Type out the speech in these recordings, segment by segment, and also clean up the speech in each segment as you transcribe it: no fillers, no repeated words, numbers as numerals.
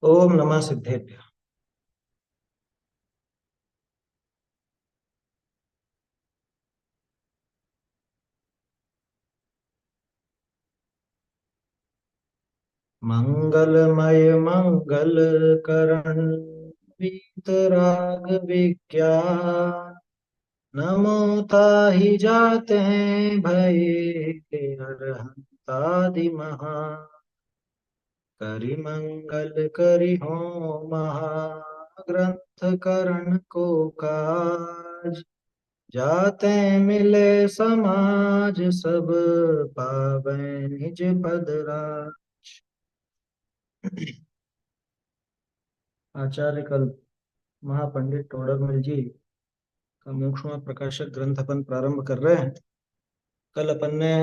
ओम नमः सिद्धेभ्य। मंगलमय मंगल करण वीतराग विज्ञान। नमो ताहि जाते हैं भय के हरहंतादि महा। करि मंगल करि हो महाग्रंथ करण को काज। जाते मिले समाज सब पावै निज पद राज। आचार्य कल महापंडित टोडरमल जी का मोक्षमा प्रकाशक ग्रंथ अपन प्रारंभ कर रहे हैं। कल अपन ने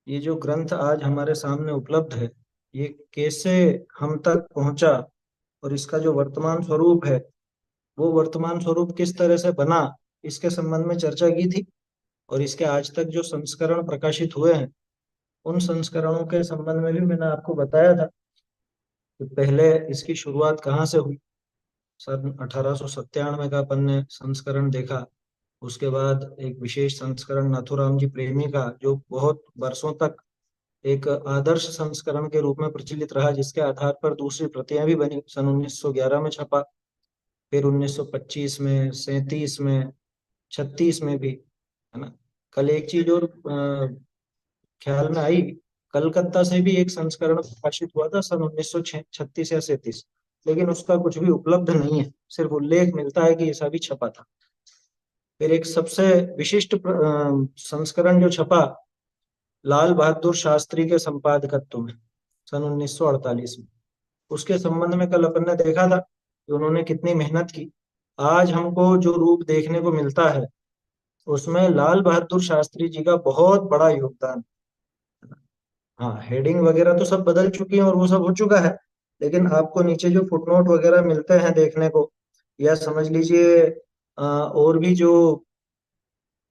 ये जो ग्रंथ आज हमारे सामने उपलब्ध है, ये कैसे हम तक पहुंचा और इसका जो वर्तमान स्वरूप है, वो वर्तमान स्वरूप किस तरह से बना, इसके संबंध में चर्चा की थी। और इसके आज तक जो संस्करण प्रकाशित हुए हैं, उन संस्करणों के संबंध में भी मैंने आपको बताया था कि पहले इसकी शुरुआत कहाँ से हुई। सन 1897 का अपन ने संस्करण देखा। उसके बाद एक विशेष संस्करण नाथूराम जी प्रेमी का, जो बहुत वर्षों तक एक आदर्श संस्करण के रूप में प्रचलित रहा, जिसके आधार पर दूसरी प्रतियां भी बनी। सन 1911 में छपा, फिर 1925 में, 37 में, 36 में भी, है ना। कल एक चीज और ख्याल में आई। कलकत्ता से भी एक संस्करण प्रकाशित हुआ था सन 1936 या 37, लेकिन उसका कुछ भी उपलब्ध नहीं है, सिर्फ उल्लेख मिलता है कि ऐसा भी छपा था। फिर एक सबसे विशिष्ट संस्करण जो छपा लाल बहादुर शास्त्री के संपादकत्व में सन 1948 में, उसके संबंध में कल अपन ने देखा था कि उन्होंने कितनी मेहनत की। आज हमको जो रूप देखने को मिलता है, उसमें लाल बहादुर शास्त्री जी का बहुत बड़ा योगदान। हाँ, हेडिंग वगैरह तो सब बदल चुकी है और वो सब हो चुका है, लेकिन आपको नीचे जो फुटनोट वगैरह मिलते हैं देखने को, या समझ लीजिए और भी जो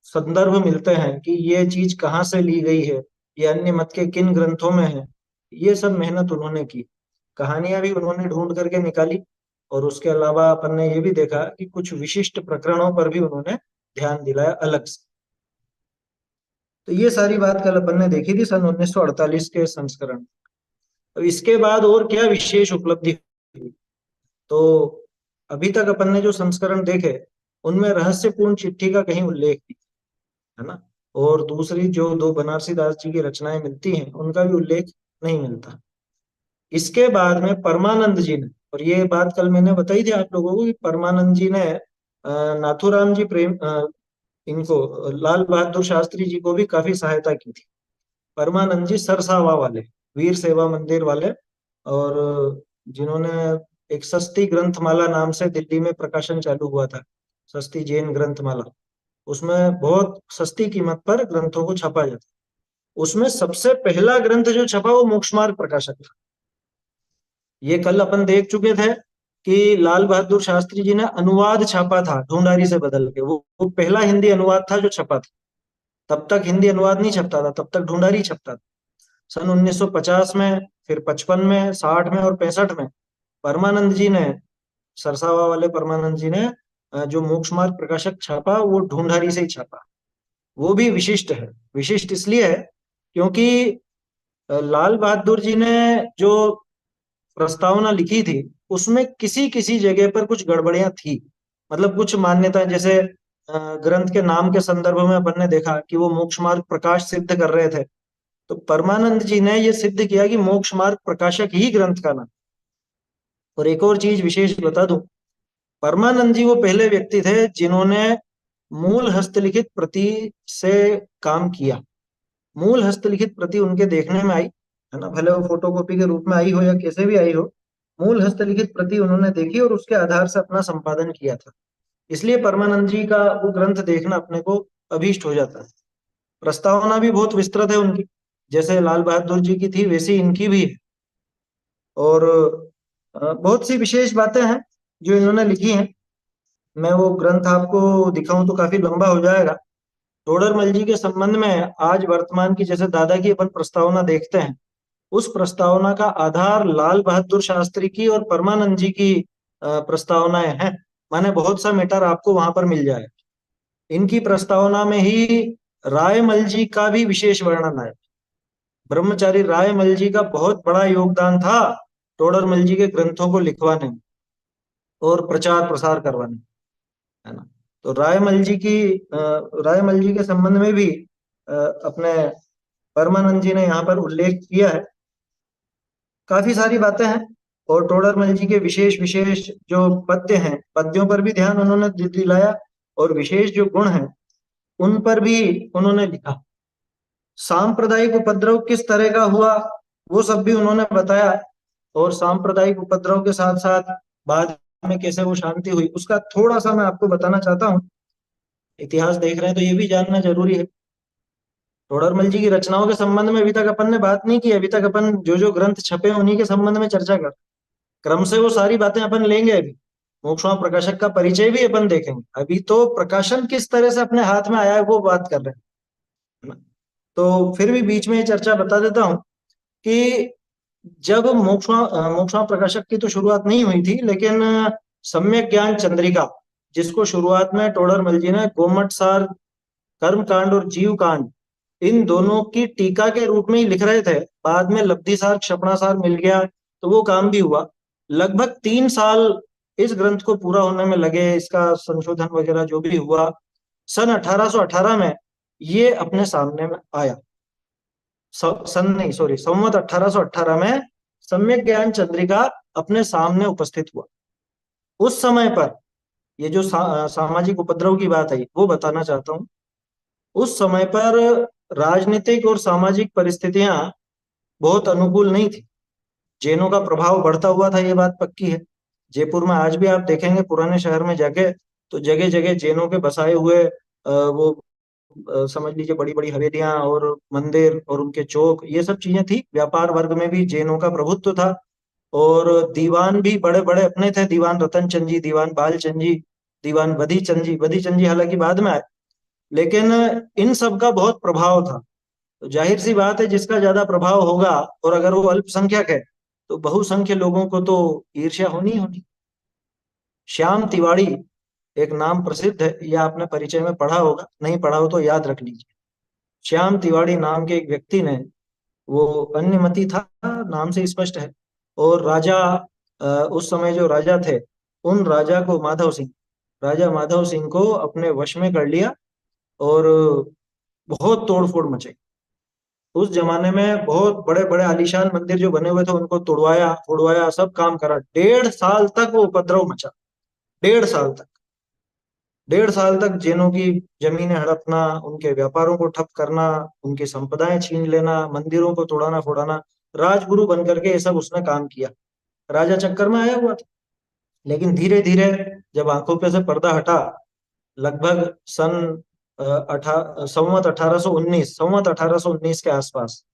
संदर्भ मिलते हैं कि ये चीज कहाँ से ली गई है, ये अन्य मत के किन ग्रंथों में है, ये सब मेहनत उन्होंने की। कहानियां भी उन्होंने ढूंढ करके निकाली। और उसके अलावा अपन ने ये भी देखा कि कुछ विशिष्ट प्रकरणों पर भी उन्होंने ध्यान दिलाया अलग से। तो ये सारी बात कल अपन ने देखी थी सन 1948 के संस्करण। तो इसके बाद और क्या विशेष उपलब्धि हुई, तो अभी तक अपन ने जो संस्करण देखे, उनमें रहस्यपूर्ण चिट्ठी का कहीं उल्लेख नहीं, है ना। और दूसरी जो दो बनारसी दास जी की रचनाएं मिलती हैं, उनका भी उल्लेख नहीं मिलता। इसके बाद में परमानंद जी ने, और ये बात कल मैंने बताई थी आप लोगों को कि परमानंद जी ने नाथूराम जी प्रेम इनको लाल बहादुर शास्त्री जी को भी काफी सहायता की थी। परमानंद जी सरसावा वाले, वीर सेवा मंदिर वाले, और जिन्होंने एक सस्ती ग्रंथमाला नाम से दिल्ली में प्रकाशन चालू हुआ था, सस्ती जैन ग्रंथमाला। उसमें बहुत सस्ती कीमत पर ग्रंथों को छापा जाता। उसमें सबसे पहला ग्रंथ जो छपा वो मोक्षमार्ग प्रकाशक था। ये कल अपन देख चुके थे कि लाल बहादुर शास्त्री जी ने अनुवाद छापा था ढूंढारी से बदल के, वो पहला हिंदी अनुवाद था जो छपा था। तब तक हिंदी अनुवाद नहीं छपता था, तब तक ढूंढारी छपता था। सन 1950 में, फिर 55 में, 60 में और 65 में परमानंद जी ने, सरसावा वाले परमानंद जी ने जो मोक्ष मार्ग प्रकाशक छापा, वो ढूंढारी से ही छापा। वो भी विशिष्ट है। विशिष्ट इसलिए है क्योंकि लाल बहादुर जी ने जो प्रस्तावना लिखी थी, उसमें किसी किसी जगह पर कुछ गड़बड़ियां थी। मतलब कुछ मान्यता, जैसे ग्रंथ के नाम के संदर्भ में अपन ने देखा कि वो मोक्ष मार्ग प्रकाश सिद्ध कर रहे थे। तो परमानंद जी ने ये सिद्ध किया कि मोक्ष मार्ग प्रकाशक ही ग्रंथ का नाम। और एक और चीज विशेष बता दूं, परमानंद जी वो पहले व्यक्ति थे जिन्होंने मूल हस्तलिखित प्रति से काम किया। मूल हस्तलिखित प्रति उनके देखने में आई, है ना, भले वो फोटोकॉपी के रूप में आई हो या कैसे भी आई हो, मूल हस्तलिखित प्रति उन्होंने देखी और उसके आधार से अपना संपादन किया था। इसलिए परमानंद जी का वो ग्रंथ देखना अपने को अभीष्ट हो जाता है। प्रस्तावना भी बहुत विस्तृत है उनकी, जैसे लाल बहादुर जी की थी वैसी इनकी भी है। और बहुत सी विशेष बातें हैं जो इन्होंने लिखी हैं। मैं वो ग्रंथ आपको दिखाऊं तो काफी लंबा हो जाएगा। टोडरमल जी के संबंध में आज वर्तमान की जैसे दादा की अपन प्रस्तावना देखते हैं, उस प्रस्तावना का आधार लाल बहादुर शास्त्री की और परमानंद जी की प्रस्तावनाएं हैं। माने बहुत सा मैटर आपको वहां पर मिल जाए। इनकी प्रस्तावना में ही रायमल जी का भी विशेष वर्णन है। ब्रह्मचारी रायमल जी का बहुत बड़ा योगदान था टोडरमल जी के ग्रंथों को लिखवाने में और प्रचार प्रसार करवाने में, है ना। तो रायमल जी के संबंध में भी अपने परमानंद जी ने यहाँ पर उल्लेख किया है। काफी सारी बातें हैं। और टोडरमल जी के विशेष विशेष जो पद्य हैं, पद्यों पर भी ध्यान उन्होंने दिलाया, और विशेष जो गुण हैं उन पर भी उन्होंने लिखा। सांप्रदायिक उपद्रव किस तरह का हुआ वो सब भी उन्होंने बताया, और सांप्रदायिक उपद्रव के साथ साथ बाद में कैसे वो शांति हुई उसका थोड़ा सा मैं आपको बताना चाहता हूँ। इतिहास देख रहे हैं तो ये भी जानना जरूरी है। टोडरमल जी की रचनाओं के संबंध में अभी तक अपन ने बात नहीं की। अभी तक अपन जो जो ग्रंथ छपे उन्हीं के संबंध में चर्चा कर, क्रम से वो सारी बातें अपन लेंगे। अभी मोक्षमा प्रकाशक का परिचय भी अपन देखेंगे। अभी तो प्रकाशन किस तरह से अपने हाथ में आया है वो बात कर रहे हैं। तो फिर भी बीच में ये चर्चा बता देता हूँ कि जब मोक्षमा प्रकाशक की तो शुरुआत नहीं हुई थी, लेकिन सम्यक ज्ञान चंद्रिका, जिसको शुरुआत में टोडरमल जी ने गोमट सार, कर्म कांड और जीव कांड, इन दोनों की टीका के रूप में ही लिख रहे थे। बाद में लब्धिसार क्षपणासार मिल गया तो वो काम भी हुआ। लगभग 3 साल इस ग्रंथ को पूरा होने में लगे, इसका संशोधन वगैरह जो भी हुआ। सन 1818 में ये अपने सामने में आया। सन नहीं, सॉरी, संवत 1818 में सम्यक ज्ञान चंद्रिका अपने सामने उपस्थित हुआ। उस समय पर ये जो सामाजिक उपद्रव की बात है वो बताना चाहता हूँ। उस समय पर राजनीतिक और सामाजिक परिस्थितियां बहुत अनुकूल नहीं थी। जैनों का प्रभाव बढ़ता हुआ था, ये बात पक्की है। जयपुर में आज भी आप देखेंगे पुराने शहर में जाके तो जगह जगह जैनों के बसाए हुए वो समझ लीजिए बड़ी बड़ी हवेलियां और मंदिर और उनके चौक, ये सब चीजें थी। व्यापार वर्ग में भी जैनों का प्रभुत्व था। और दीवान भी बड़े बड़े अपने थे, दीवान रतन चंद जी, दीवान बाल चंद जी, दीवान बधी चंद जी हालांकि बाद में आए। लेकिन इन सब का बहुत प्रभाव था। तो जाहिर सी बात है जिसका ज्यादा प्रभाव होगा, और अगर वो अल्पसंख्यक है तो बहुसंख्य लोगों को तो ईर्ष्या होनी ही होनी। श्याम तिवाड़ी एक नाम प्रसिद्ध है, ये आपने परिचय में पढ़ा होगा, नहीं पढ़ा हो तो याद रख लीजिए। श्याम तिवाड़ी नाम के एक व्यक्ति ने, वो अन्यमति था, नाम से स्पष्ट है। और राजा उस समय जो राजा थे उन राजा को माधव सिंह, राजा माधव सिंह को अपने वश में कर लिया और बहुत तोड़फोड़ मचाई। उस जमाने में बहुत बड़े बड़े आलीशान मंदिर जो बने हुए थे उनको तोड़वाया फोड़वाया, सब काम करा। 1.5 साल तक वो उपद्रव मचा। 1.5 साल तक, 1.5 साल तक जैनों की जमीनें हड़पना, उनके व्यापारों को ठप करना, उनकी संपदाएं छीन लेना, मंदिरों को तोड़ाना फोड़ाना, राजगुरु बन करके ये सब उसने काम किया। राजा चक्कर में आया हुआ था। लेकिन धीरे धीरे जब आंखों पे से पर्दा हटा, लगभग सन संवत 1819 के आसपास,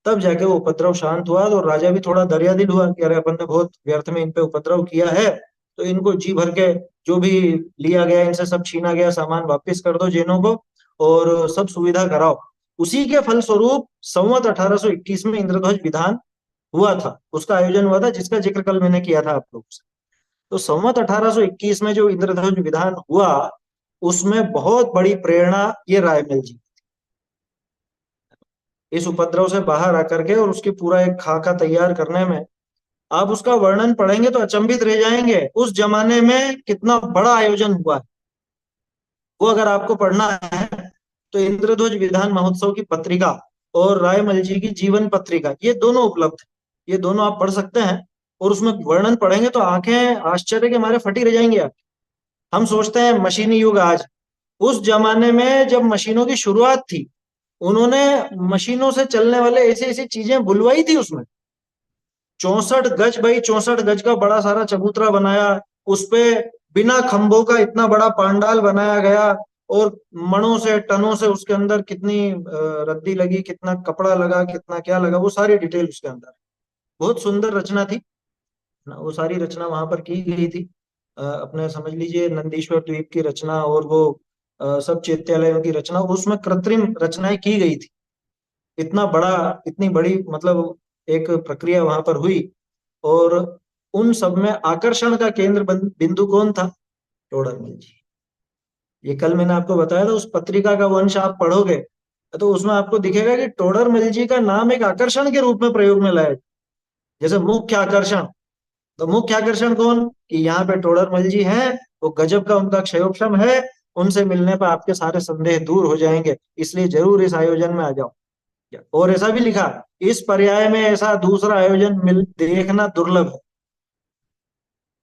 तब जाके वो उपद्रव शांत हुआ। और राजा भी थोड़ा दरिया दिल हुआ कि अरे अपन ने बहुत व्यर्थ में इन पे उपद्रव किया है, तो इनको जी भर के जो भी लिया गया, इनसे सब छीना गया सामान वापस कर दो जैनों को, और सब सुविधा कराओ। उसी के फलस्वरूप संवत 1821 में इंद्रध्वज विधान हुआ था, उसका आयोजन हुआ था, जिसका जिक्र कल मैंने किया था आप लोगों से। तो संवत 1821 में जो इंद्रध्वज विधान हुआ उसमें बहुत बड़ी प्रेरणा ये रायमल जी, इस उपद्रव से बाहर आकर के और उसकी पूरा एक खाका तैयार करने में। आप उसका वर्णन पढ़ेंगे तो अचंभित रह जाएंगे, उस जमाने में कितना बड़ा आयोजन हुआ है। वो अगर आपको पढ़ना है तो इंद्रध्वज विधान महोत्सव की पत्रिका और रायमल जी की जीवन पत्रिका, ये दोनों उपलब्ध है, ये दोनों आप पढ़ सकते हैं। और उसमें वर्णन पढ़ेंगे तो आंखें आश्चर्य के मारे फटी रह जाएंगी आप। हम सोचते हैं मशीनी युग आज, उस जमाने में जब मशीनों की शुरुआत थी उन्होंने मशीनों से चलने वाले ऐसी ऐसी चीजें बुलवाई थी उसमें। 64 गज भाई, 64 गज का बड़ा सारा चबूतरा बनाया, उस पे बिना खंभों का इतना बड़ा पांडाल बनाया गया, और मणों से टनों से उसके अंदर कितनी रद्दी लगी, कितना कपड़ा लगा, कितना क्या लगा, वो सारी डिटेल उसके अंदर है। बहुत सुंदर रचना थी ना, वो सारी रचना वहां पर की गई थी। अपने समझ लीजिए नंदीश्वर द्वीप की रचना और वो सब चैत्यालयों की रचना, उसमें कृत्रिम रचनाएं की गई थी। इतना बड़ा, इतनी बड़ी मतलब एक प्रक्रिया वहां पर हुई, और उन सब में आकर्षण का केंद्र बिंदु कौन था? टोडरमल जी। ये कल मैंने आपको बताया था, उस पत्रिका का वंश आप पढ़ोगे तो उसमें आपको दिखेगा कि टोडरमल जी का नाम एक आकर्षण के रूप में प्रयोग में लाया। जैसे मुख्य आकर्षण, तो मुख्य आकर्षण कौन? कि यहाँ पे टोडरमल जी हैं, वो गजब का उनका क्षयोपशम है, उनसे मिलने पर आपके सारे संदेह दूर हो जाएंगे, इसलिए जरूर इस आयोजन में आ जाओ। और ऐसा भी लिखा, इस पर्याय में ऐसा दूसरा आयोजन मिल देखना दुर्लभ है।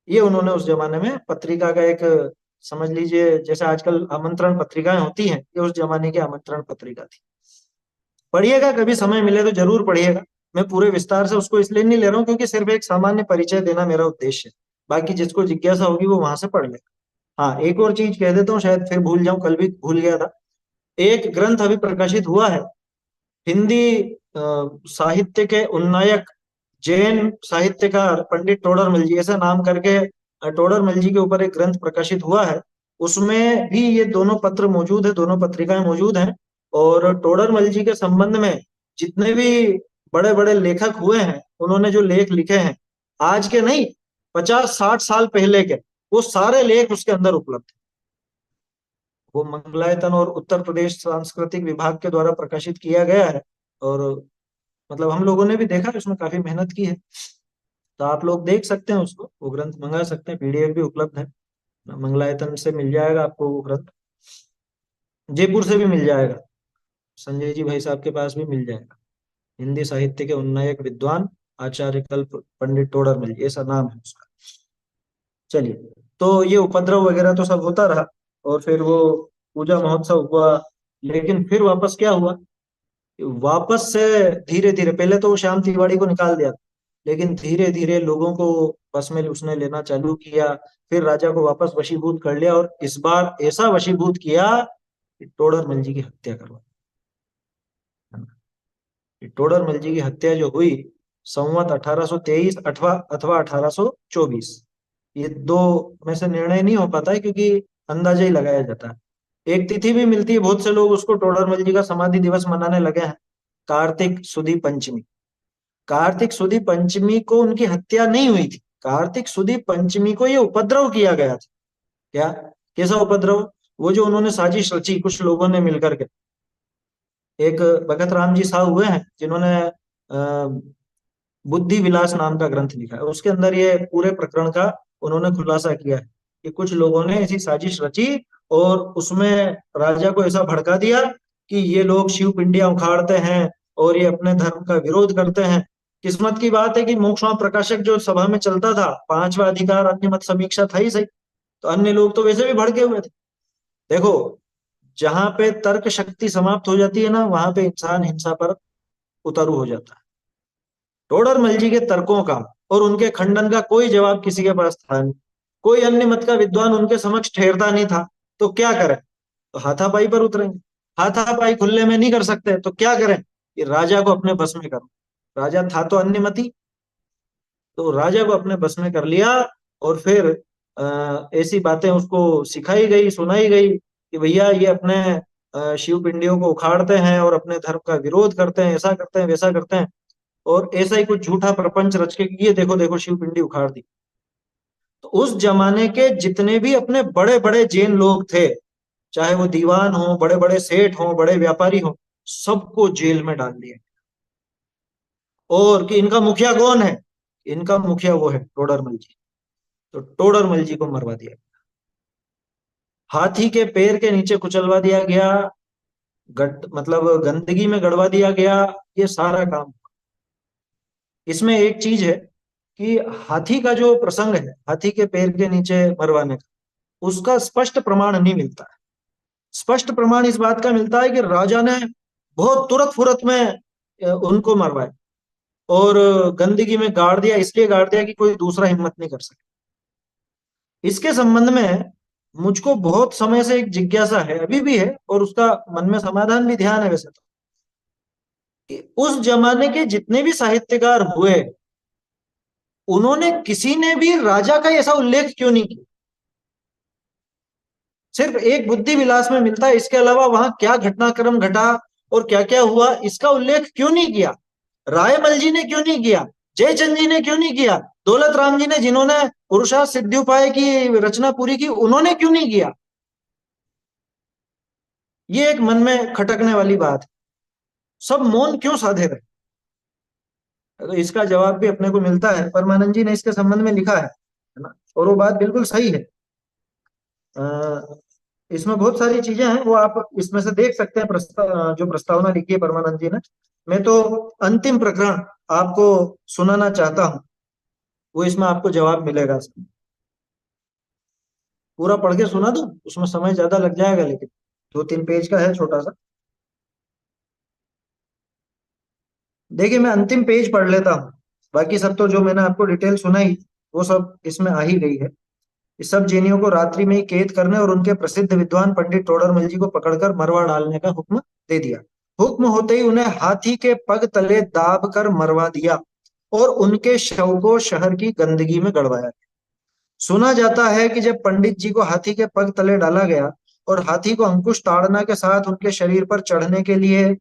ये उन्होंने उस जमाने में पत्रिका का एक, समझ लीजिए जैसे आजकल आमंत्रण पत्रिकाएं होती हैं, ये उस जमाने की आमंत्रण पत्रिका थी। पढ़िएगा, कभी समय मिले तो जरूर पढ़िएगा। मैं पूरे विस्तार से उसको इसलिए नहीं ले रहा हूँ क्योंकि सिर्फ एक सामान्य परिचय देना मेरा उद्देश्य है। बाकी जिसको जिज्ञासा होगी वो वहां से पढ़ ले। हाँ, एक और चीज कह देता हूँ, शायद फिर भूल जाऊं, कल भी भूल गया था। एक ग्रंथ अभी प्रकाशित हुआ है, हिंदी साहित्य के उन्नायक, जैन साहित्यकार पंडित टोडरमल जी ऐसा नाम करके, टोडरमल जी के ऊपर एक ग्रंथ प्रकाशित हुआ है। उसमें भी ये दोनों पत्र मौजूद है, दोनों पत्रिकाएं मौजूद हैं। और टोडरमल जी के संबंध में जितने भी बड़े बड़े लेखक हुए हैं, उन्होंने जो लेख लिखे हैं, आज के नहीं, 50-60 साल पहले के, वो सारे लेख उसके अंदर उपलब्ध हैं। वो मंगलायतन और उत्तर प्रदेश सांस्कृतिक विभाग के द्वारा प्रकाशित किया गया है। और मतलब हम लोगों ने भी देखा, उसमें काफी मेहनत की है। तो आप लोग देख सकते हैं उसको, वो ग्रंथ मंगा सकते हैं, पीडीएफ भी उपलब्ध है। मंगलायतन से मिल जाएगा आपको वो ग्रंथ, जयपुर से भी मिल जाएगा, संजय जी भाई साहब के पास भी मिल जाएगा। हिंदी साहित्य के उन्नायक विद्वान आचार्य कल्प पंडित टोडरमल जी, ऐसा नाम है उसका। चलिए, तो ये उपद्रव वगैरह तो सब होता रहा, और फिर वो पूजा महोत्सव हुआ। लेकिन फिर वापस क्या हुआ? वापस से धीरे धीरे, पहले तो वो श्याम तिवारी को निकाल दिया, लेकिन धीरे धीरे लोगों को बस में उसने लेना चालू किया। फिर राजा को वापस वशीभूत कर लिया, और इस बार ऐसा वशीभूत किया कि टोडरमल जी की हत्या करवा। टोडरमल जी की हत्या जो हुई संवत 1823 अथवा अथवा 1824, ये दो में से निर्णय नहीं हो पाता है क्योंकि अंदाजा ही लगाया जाता है। एक तिथि भी मिलती है, बहुत से लोग उसको टोडरमल जी का समाधि दिवस मनाने लगे हैं, कार्तिक सुदी पंचमी। कार्तिक सुदी पंचमी को उनकी हत्या नहीं हुई थी, कार्तिक सुदी पंचमी को ये उपद्रव किया गया था। क्या? कैसा उपद्रव? वो जो उन्होंने साजिश रची कुछ लोगों ने मिलकर के, एक भगत राम जी साहब हुए हैं जिन्होंने बुद्धि विलास नाम का ग्रंथ लिखा है, उसके अंदर ये पूरे प्रकरण का उन्होंने खुलासा किया है कि कुछ लोगों ने ऐसी साजिश रची, और उसमें राजा को ऐसा भड़का दिया कि ये लोग शिव पिंडियां उखाड़ते हैं और ये अपने धर्म का विरोध करते हैं। किस्मत की बात है कि मोक्षवा प्रकाशक जो सभा में चलता था, पांचवा अधिकार अन्य मत समीक्षा था ही सही, तो अन्य लोग तो वैसे भी भड़के हुए थे। देखो, जहां पे तर्क शक्ति समाप्त हो जाती है ना, वहां पे इंसान हिंसा पर उतरू हो जाता है। टोडरमल जी के तर्कों का और उनके खंडन का कोई जवाब किसी के पास था नहीं, कोई अन्य मत का विद्वान उनके समक्ष ठहरता नहीं था। तो क्या करें? तो हाथापाई पर उतरेंगे। हाथापाई खुले में नहीं कर सकते, तो क्या करें? कि राजा को अपने बस में करो। राजा था तो अन्य मती, तो राजा को अपने बस में कर लिया। और फिर ऐसी बातें उसको सिखाई गई, सुनाई गई कि भैया ये अपने शिव पिंडियों को उखाड़ते हैं और अपने धर्म का विरोध करते हैं, ऐसा करते हैं, वैसा करते हैं। और ऐसा ही कुछ झूठा प्रपंच रच के ये देखो देखो शिव पिंडी उखाड़ दी। तो उस जमाने के जितने भी अपने बड़े बड़े जैन लोग थे, चाहे वो दीवान हो, बड़े बड़े सेठ हो, बड़े व्यापारी हो, सबको जेल में डाल दिया। और कि इनका मुखिया कौन है? इनका मुखिया वो है टोडरमल जी। तो टोडरमल जी को मरवा दिया, हाथी के पैर के नीचे कुचलवा दिया गया, मतलब गंदगी में गड़वा दिया गया। ये सारा काम। इसमें एक चीज है कि हाथी का जो प्रसंग है, हाथी के पैर के नीचे मरवाने का, उसका स्पष्ट प्रमाण नहीं मिलता है। स्पष्ट प्रमाण इस बात का मिलता है कि राजा ने बहुत तुरंत फुरत में उनको मरवाया, और गंदगी में गाड़ दिया, इसलिए गाड़ दिया कि कोई दूसरा हिम्मत नहीं कर सके। इसके संबंध में मुझको बहुत समय से एक जिज्ञासा है, अभी भी है, और उसका मन में समाधान भी ध्यान है वैसे तो, कि उस जमाने के जितने भी साहित्यकार हुए, उन्होंने किसी ने भी राजा का ऐसा उल्लेख क्यों नहीं किया? सिर्फ एक बुद्धि विलास में मिलता है, इसके अलावा वहां क्या घटनाक्रम घटा और क्या क्या हुआ, इसका उल्लेख क्यों नहीं किया? रायमल जी ने क्यों नहीं किया, जयचंद जी ने क्यों नहीं किया, दौलत राम जी ने जिन्होंने पुरुषार्थ सिद्धि उपाय की रचना पूरी की, उन्होंने क्यों नहीं किया? ये एक मन में खटकने वाली बात है। सब मौन क्यों साधे रहे? तो इसका जवाब भी अपने को मिलता है, परमानंद जी ने इसके संबंध में लिखा है ना, और वो बात बिल्कुल सही है। अ, इसमें बहुत सारी चीजें हैं, वो आप इसमें से देख सकते हैं, जो प्रस्तावना लिखी है परमानंद जी ने। मैं तो अंतिम प्रकरण आपको सुनाना चाहता हूँ, वो इसमें आपको जवाब मिलेगा। पूरा पढ़ के सुना दूं? उसमें समय ज्यादा लग जाएगा, लेकिन 2-3 पेज का है, छोटा सा। देखिए, मैं अंतिम पेज पढ़ लेता हूँ। बाकी सब तो जो मैंने आपको डिटेल सुनाई, वो सब इसमें आ ही गई है। इस सब जैनियों को रात्रि में ही कैद करने और उनके प्रसिद्ध विद्वान पंडित टोडरमल जी को पकड़कर मरवा डालने का हुक्म दे दिया। हुक्म होते ही उन्हें हाथी के पग तले दाब कर मरवा दिया और उनके शव को शहर की गंदगी में गड़वाया। सुना जाता है कि जब पंडित जी को हाथी के पग तले डाला गया और हाथी को अंकुश ताड़ना के साथ उनके शरीर पर चढ़ने के लिए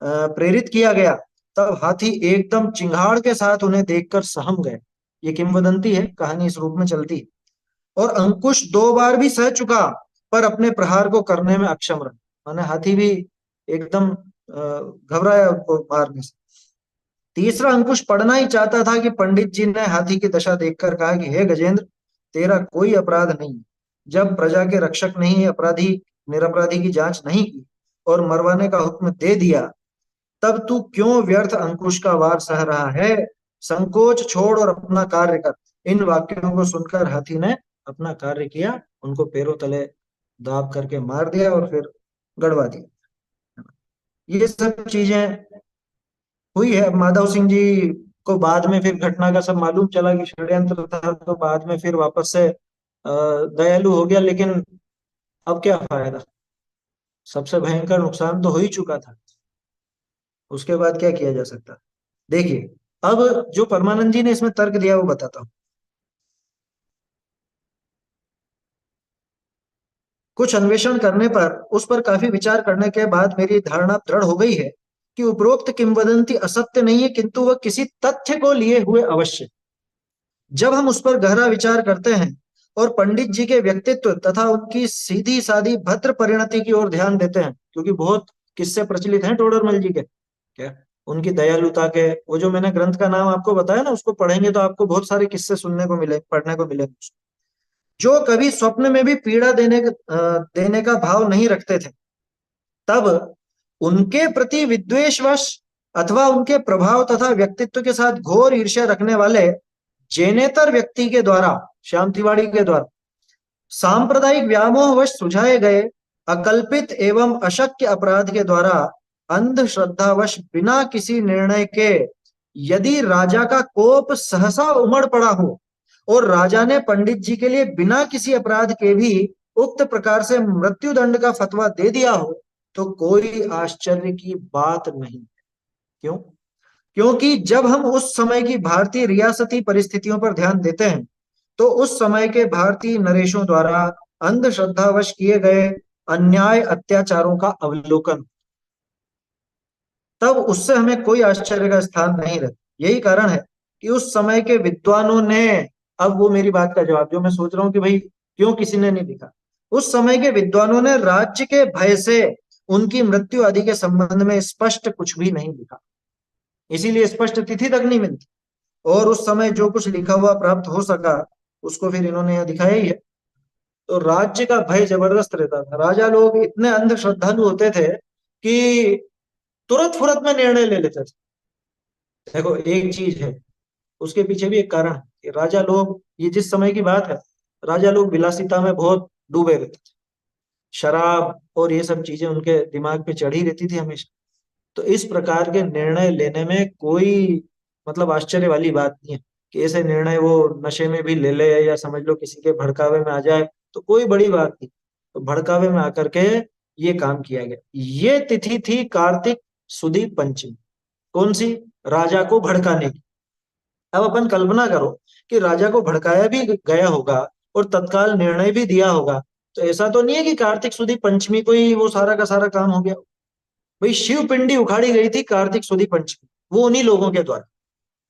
प्रेरित किया गया, तब हाथी एकदम चिंगाड़ के साथ उन्हें देखकर सहम गए। ये किंवदंती है, कहानी इस रूप में चलती है। और अंकुश 2 बार भी सह चुका, पर अपने प्रहार को करने में अक्षम रहा। माने हाथी भी एकदम घबराया उनको मारने से। तीसरा अंकुश पढ़ना ही चाहता था कि पंडित जी ने हाथी की दशा देखकर कहा कि हे गजेंद्र, तेरा कोई अपराध नहीं। जब प्रजा के रक्षक ने ही अपराधी निरपराधी की जांच नहीं की और मरवाने का हुक्म दे दिया, तब तू क्यों व्यर्थ अंकुश का वार सह रहा है? संकोच छोड़ और अपना कार्य कर। इन वाक्यों को सुनकर हाथी ने अपना कार्य किया, उनको पैरों तले दाब करके मार दिया और फिर गड़वा दिया। ये सब चीजें हुई है। अब माधव सिंह जी को बाद में फिर घटना का सब मालूम चला कि षड्यंत्र था, तो बाद में फिर वापस से दयालु हो गया, लेकिन अब क्या फायदा? सबसे भयंकर नुकसान तो हो ही चुका था। उसके बाद क्या किया जा सकता? देखिए, अब जो परमानंद जी ने इसमें तर्क दिया वो बताता हूँ। कुछ अन्वेषण करने पर, उस पर काफी विचार करने के बाद मेरी धारणा दृढ़ हो गई है कि उपरोक्त किंवदंती असत्य नहीं है, किंतु वह किसी तथ्य को लिए हुए अवश्य। जब हम उस पर गहरा विचार करते हैं और पंडित जी के व्यक्तित्व तथा उनकी सीधी सादी भद्र परिणति की ओर ध्यान देते हैं, क्योंकि बहुत किस्से प्रचलित हैं टोडरमल जी के, क्या उनकी दयालुता के, वो जो मैंने ग्रंथ का नाम आपको बताया ना, उसको पढ़ेंगे तो आपको बहुत सारे किस्से सुनने को मिले, पढ़ने को मिलेंगे। जो कभी स्वप्न में भी पीड़ा देने का भाव नहीं रखते थे, तब उनके प्रति विद्वेषवश अथवा उनके प्रभाव तथा व्यक्तित्व के साथ घोर ईर्ष्या रखने वाले जैनेतर व्यक्ति के द्वारा, श्याम तिवाड़ी के द्वारा सांप्रदायिक व्यामोहवश सुझाए गए अकल्पित एवं अशक्य अपराध के द्वारा अंधश्रद्धावश बिना किसी निर्णय के, यदि राजा का कोप सहसा उमड़ पड़ा हो और राजा ने पंडित जी के लिए बिना किसी अपराध के भी उक्त प्रकार से मृत्युदंड का फतवा दे दिया हो, तो कोई आश्चर्य की बात नहीं। क्यों? क्योंकि जब हम उस समय की भारतीय रियासती परिस्थितियों पर ध्यान देते हैं, तो उस समय के भारतीय नरेशों द्वारा अंधश्रद्धावश किए गए अन्याय अत्याचारों का अवलोकन, तब उससे हमें कोई आश्चर्य का स्थान नहीं रहता। यही कारण है कि उस समय के विद्वानों ने, अब वो मेरी बात का जवाब जो मैं सोच रहा हूँ कि भाई क्यों किसी ने नहीं लिखा, उस समय के विद्वानों ने राज्य के भय से उनकी मृत्यु आदि के संबंध में स्पष्ट कुछ भी नहीं लिखा, इसीलिए स्पष्ट तिथि तक नहीं मिलती। और उस समय जो कुछ लिखा हुआ प्राप्त हो सका, उसको फिर इन्होंने यहाँ दिखाया ही है। तो राज्य का भय जबरदस्त रहता था, राजा लोग इतने अंध श्रद्धालु होते थे कि तुरंत फुरत में निर्णय ले लेते थे। देखो, एक चीज है, उसके पीछे भी एक कारण है कि राजा लोग, ये जिस समय की बात है, राजा लोग विलासिता में बहुत डूबे रहते थे। शराब और ये सब चीजें उनके दिमाग पे चढ़ी रहती थी हमेशा। तो इस प्रकार के निर्णय लेने में कोई मतलब आश्चर्य वाली बात नहीं है कि ऐसे निर्णय वो नशे में भी ले ले, या समझ लो किसी के भड़कावे में आ जाए, तो कोई बड़ी बात नहीं। तो भड़कावे में आकर के ये काम किया गया। ये तिथि थी कार्तिक सुदी पंचमी। कौन सी? राजा को भड़काने की। अब अपन कल्पना करो कि राजा को भड़काया भी गया होगा और तत्काल निर्णय भी दिया होगा, तो ऐसा तो नहीं है कि कार्तिक सुदी पंचमी को ही वो सारा का सारा काम हो गया। भाई शिव पिंडी उखाड़ी गई थी कार्तिक सुदी पंचमी, वो उन्हीं लोगों के द्वारा,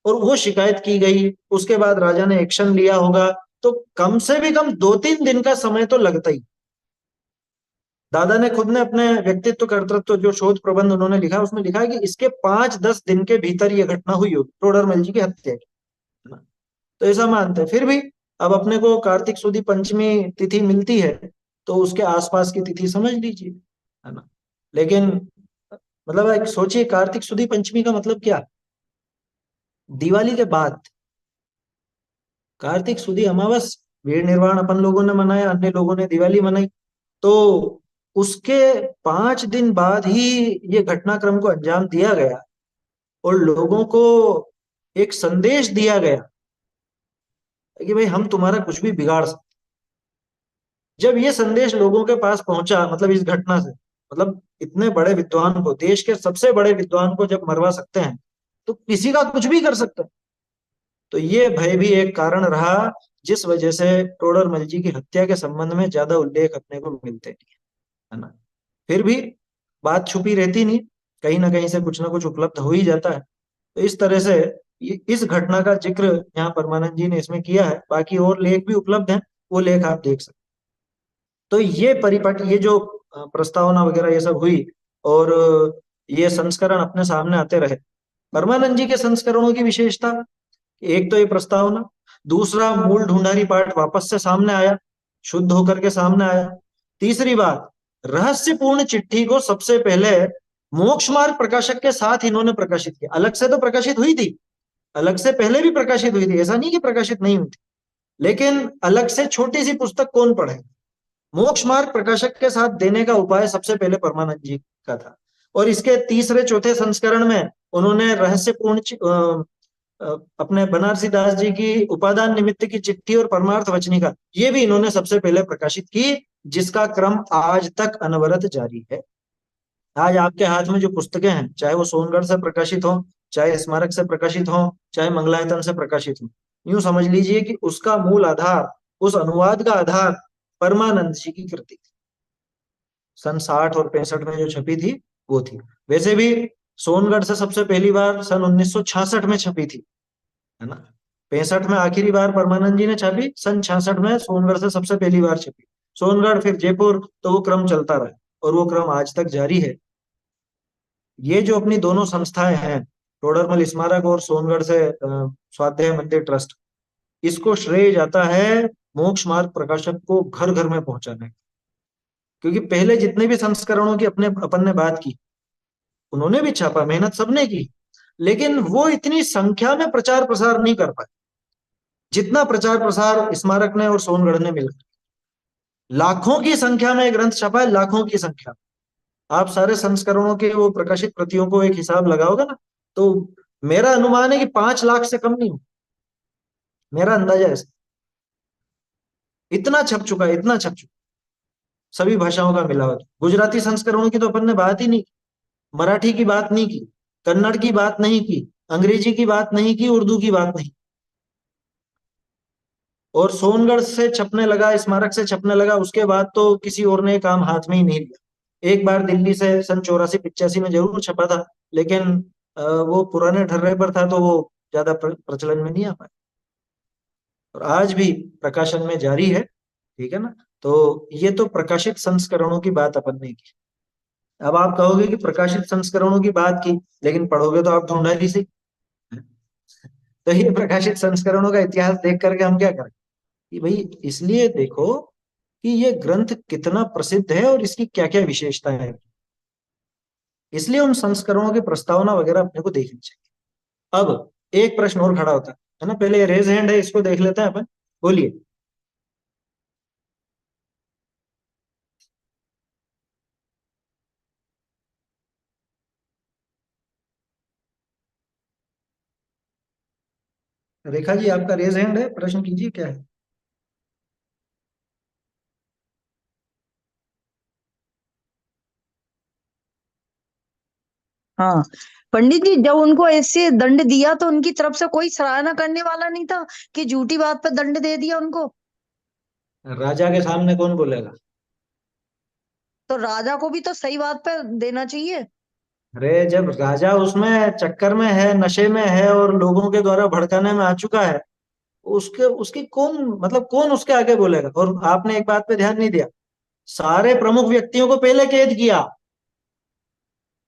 और वो शिकायत की गई, उसके बाद राजा ने एक्शन लिया होगा, तो कम से भी कम 2-3 दिन का समय तो लगता ही। दादा ने खुद ने अपने व्यक्तित्व कर्तृत्व जो शोध प्रबंध उन्होंने लिखा, उसमें लिखा है कि इसके 5-10 दिन के भीतर ये घटना हुई होगी, टोडरमल जी की हत्या की, है ना। तो ऐसा मानते हैं। फिर भी अब अपने को कार्तिक सुदी पंचमी तिथि मिलती है, तो उसके आसपास की तिथि समझ लीजिए, है ना। लेकिन मतलब एक सोचिए, कार्तिक सुदी पंचमी का मतलब क्या, दिवाली के बाद, कार्तिक सुदी अमावस भीड़ निर्वाण अपन लोगों ने मनाया, अन्य लोगों ने दिवाली मनाई, तो उसके 5 दिन बाद ही ये घटनाक्रम को अंजाम दिया गया, और लोगों को एक संदेश दिया गया कि भाई हम तुम्हारा कुछ भी बिगाड़ सकते। जब ये संदेश लोगों के पास पहुंचा, मतलब इस घटना से, मतलब इतने बड़े विद्वान को, देश के सबसे बड़े विद्वान को जब मरवा सकते हैं, तो किसी का कुछ भी कर सकते हैं। तो ये भय भी एक कारण रहा, जिस वजह से टोडरमल जी की हत्या के संबंध में ज्यादा उल्लेख अपने को मिलते नहीं, है ना। फिर भी बात छुपी रहती नहीं, कहीं ना कहीं से कुछ ना कुछ उपलब्ध हो ही जाता है। तो इस तरह से इस घटना का जिक्र यहाँ परमानंद जी ने इसमें किया है, बाकी और लेख भी उपलब्ध हैं, वो लेख आप देख सकते। तो ये परिपाटी, ये जो प्रस्तावना वगैरह ये सब हुई, और ये संस्करण अपने सामने आते रहे। परमानंद जी के संस्करणों की विशेषता, एक तो ये प्रस्तावना, दूसरा मूल ढूंढारी पाठ वापस से सामने आया, शुद्ध होकर के सामने आया। तीसरी बात, रहस्यपूर्ण चिट्ठी को सबसे पहले मोक्ष मार्ग प्रकाशक के साथ इन्होंने प्रकाशित किया। अलग से तो प्रकाशित हुई थी, अलग से पहले भी प्रकाशित हुई थी, ऐसा नहीं कि प्रकाशित नहीं हुई थी, लेकिन अलग से छोटी सी पुस्तक कौन पढ़े। मोक्ष मार्ग प्रकाशक के साथ देने का उपाय सबसे पहले परमानंद जी का था। और इसके तीसरे चौथे संस्करण में उन्होंने रहस्यपूर्ण अपने बनारसी दास जी की उपादान निमित्त की चिट्ठी और परमार्थ वचनिका, ये भी इन्होंने सबसे पहले प्रकाशित की, जिसका क्रम आज तक अनवरत जारी है। आज आपके हाथ में जो पुस्तकें हैं, चाहे वो सोनगढ़ से प्रकाशित हो, चाहे स्मारक से प्रकाशित हो, चाहे मंगलायतन से प्रकाशित हो, यूं समझ लीजिए कि उसका मूल आधार, उस अनुवाद का आधार परमानंद जी की कृति थी। सन 60 और 65 में जो छपी थी, वो थी। वैसे भी सोनगढ़ से सबसे पहली बार सन 1966 में छपी थी, है ना। 65 में आखिरी बार परमानंद जी ने छापी, सन 66 में सोनगढ़ से सबसे पहली बार छपी। सोनगढ़ फिर जयपुर, तो वो क्रम चलता रहा, और वो क्रम आज तक जारी है। ये जो अपनी दोनों संस्थाएं हैं, टोडरमल स्मारक और सोनगढ़ से स्वाध्याय मंदिर ट्रस्ट, इसको श्रेय जाता है मोक्ष मार्ग प्रकाशक को घर घर में पहुंचाने। क्योंकि पहले जितने भी संस्करणों की अपने अपन ने बात की, उन्होंने भी छापा, मेहनत सबने की, लेकिन वो इतनी संख्या में प्रचार प्रसार नहीं कर पाए जितना प्रचार प्रसार स्मारक ने और सोनगढ़ ने मिलकर। लाखों की संख्या में ग्रंथ छपा है, लाखों की संख्या। आप सारे संस्करणों के वो प्रकाशित प्रतियों को एक हिसाब लगाओगे ना, तो मेरा अनुमान है कि 5 लाख से कम नहीं हो, मेरा अंदाजा है। इतना छप चुका है, इतना छप चुका, सभी भाषाओं का मिला हुआ। गुजराती संस्करणों की तो अपन ने बात ही नहीं की, मराठी की बात नहीं की, कन्नड़ की बात नहीं की, अंग्रेजी की बात नहीं की, उर्दू की बात नहीं। और सोनगढ़ से छपने लगा, स्मारक से छपने लगा, उसके बाद तो किसी और ने काम हाथ में ही नहीं लिया। एक बार दिल्ली से सन 84-85 में जरूर छपा था, लेकिन वो पुराने ढर्रे पर था, तो वो ज्यादा प्रचलन में नहीं आ पाया। और आज भी प्रकाशन में जारी है, ठीक है ना। तो ये तो प्रकाशित संस्करणों की बात अपन ने की। अब आप कहोगे कि प्रकाशित संस्करणों की बात की, लेकिन पढ़ोगे तो आप ढूंढारी से। तो ये प्रकाशित संस्करणों का इतिहास देख करके हम क्या करें कि भाई, इसलिए देखो कि ये ग्रंथ कितना प्रसिद्ध है और इसकी क्या क्या विशेषताएं हैं। इसलिए उन संस्करणों की प्रस्तावना वगैरह अपने को देखनी चाहिए। अब एक प्रश्न और खड़ा होता है ना, पहले रेज हैंड है, इसको देख लेते हैं अपन। बोलिए। रेखा जी, आपका रेज हैंड है, प्रश्न कीजिए, क्या है। हाँ, पंडित जी, जब उनको ऐसे दंड दिया तो उनकी तरफ से कोई सराहना करने वाला नहीं था कि झूठी बात पर दंड दे दिया उनको? राजा के सामने कौन बोलेगा। तो राजा को भी तो सही बात पर देना चाहिए। अरे जब राजा उसमें चक्कर में है, नशे में है और लोगों के द्वारा भड़काने में आ चुका है, उसके उसकी कौन, मतलब कौन उसके आगे बोलेगा। और आपने एक बात पे ध्यान नहीं दिया, सारे प्रमुख व्यक्तियों को पहले कैद किया,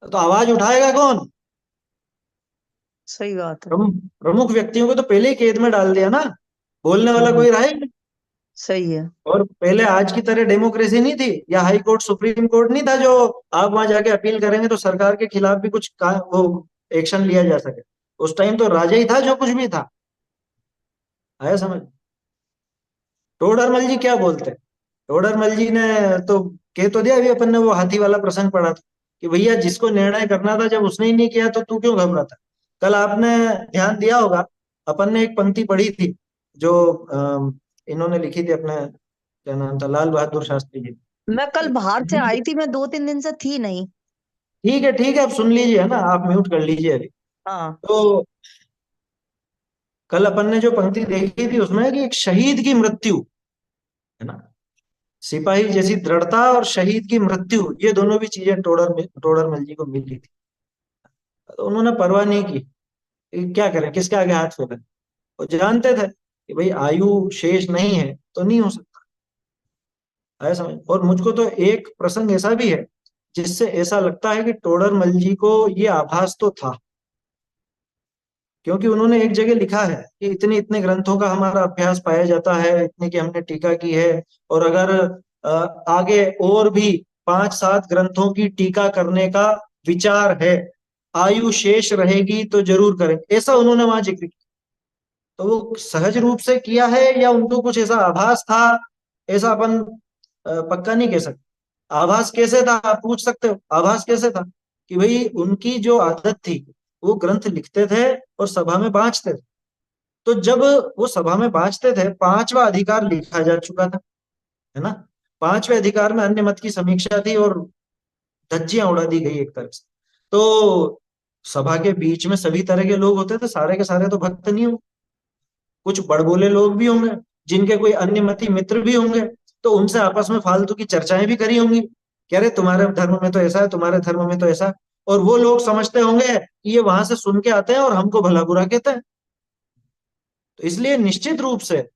तो आवाज उठाएगा कौन? सही बात है। प्रमुख प्रमुख व्यक्तियों को तो पहले ही कैद में डाल दिया ना, बोलने वाला हम्म। कोई रहा ही नहीं। सही है। और पहले आज की तरह डेमोक्रेसी नहीं थी, या हाई कोर्ट सुप्रीम कोर्ट नहीं था जो आप वहां जाके अपील करेंगे तो सरकार के खिलाफ भी कुछ वो एक्शन लिया जा सके। उस टाइम तो राजा ही था जो कुछ भी था। आया समझ? टोडरमल जी क्या बोलते हैं? टोडरमल जी ने तो कह तो दिया, अभी अपन ने वो हाथी वाला प्रसंग पढ़ा था कि भैया जिसको निर्णय करना था जब उसने ही नहीं किया तो तू क्यों घबराता। कल आपने ध्यान दिया होगा, अपन ने एक पंक्ति पढ़ी थी जो इन्होंने लिखी थी, अपने क्या नाम था, लाल बहादुर शास्त्री जी। मैं कल बाहर से आई थी, मैं 2-3 दिन से थी नहीं। ठीक है ठीक है, आप सुन लीजिए, है ना, आप म्यूट कर लीजिए अभी। हाँ। तो कल अपन ने जो पंक्ति देखी थी उसमें है कि एक शहीद की मृत्यु, है ना, सिपाही जैसी दृढ़ता और शहीद की मृत्यु, ये दोनों भी चीजें टोडरमल जी को मिली थी। तो उन्होंने परवाह नहीं की कि क्या करें, किसके आगे हाथ फैलाएं। वो जानते थे कि भाई आयु शेष नहीं है तो नहीं हो सकता। आया समझ? और मुझको तो एक प्रसंग ऐसा भी है जिससे ऐसा लगता है कि टोडरमल जी को ये आभास तो था, क्योंकि उन्होंने एक जगह लिखा है कि इतने इतने ग्रंथों का हमारा अभ्यास पाया जाता है, इतने की हमने टीका की है, और अगर अ, आगे और भी 5-7 ग्रंथों की टीका करने का विचार है, आयु शेष रहेगी तो जरूर करें, ऐसा उन्होंने वहां जिक्र किया। तो वो सहज रूप से किया है या उनको कुछ ऐसा आभास था, ऐसा अपन पक्का नहीं कह सकते। आभास कैसे था आप पूछ सकते हो, आभास कैसे था कि भाई उनकी जो आदत थी, वो ग्रंथ लिखते थे और सभा में बांटते थे। तो जब वो सभा में बांटते थे, पांचवा अधिकार लिखा जा चुका था, है ना, पांचवें अधिकार में अन्य मत की समीक्षा थी और धज्जियां उड़ा दी गई एक तरह से। तो सभा के बीच में सभी तरह के लोग होते थे, सारे के सारे तो भक्त नहीं होंगे, कुछ बड़बोले लोग भी होंगे, जिनके कोई अन्य मती मित्र भी होंगे। तो उनसे आपस में फालतू की चर्चाएं भी करी होंगी कि अरे तुम्हारे धर्म में तो ऐसा है, तुम्हारे धर्म में तो ऐसा। और वो लोग समझते होंगे कि ये वहां से सुन के आते हैं और हमको भला बुरा कहते हैं। तो इसलिए निश्चित रूप से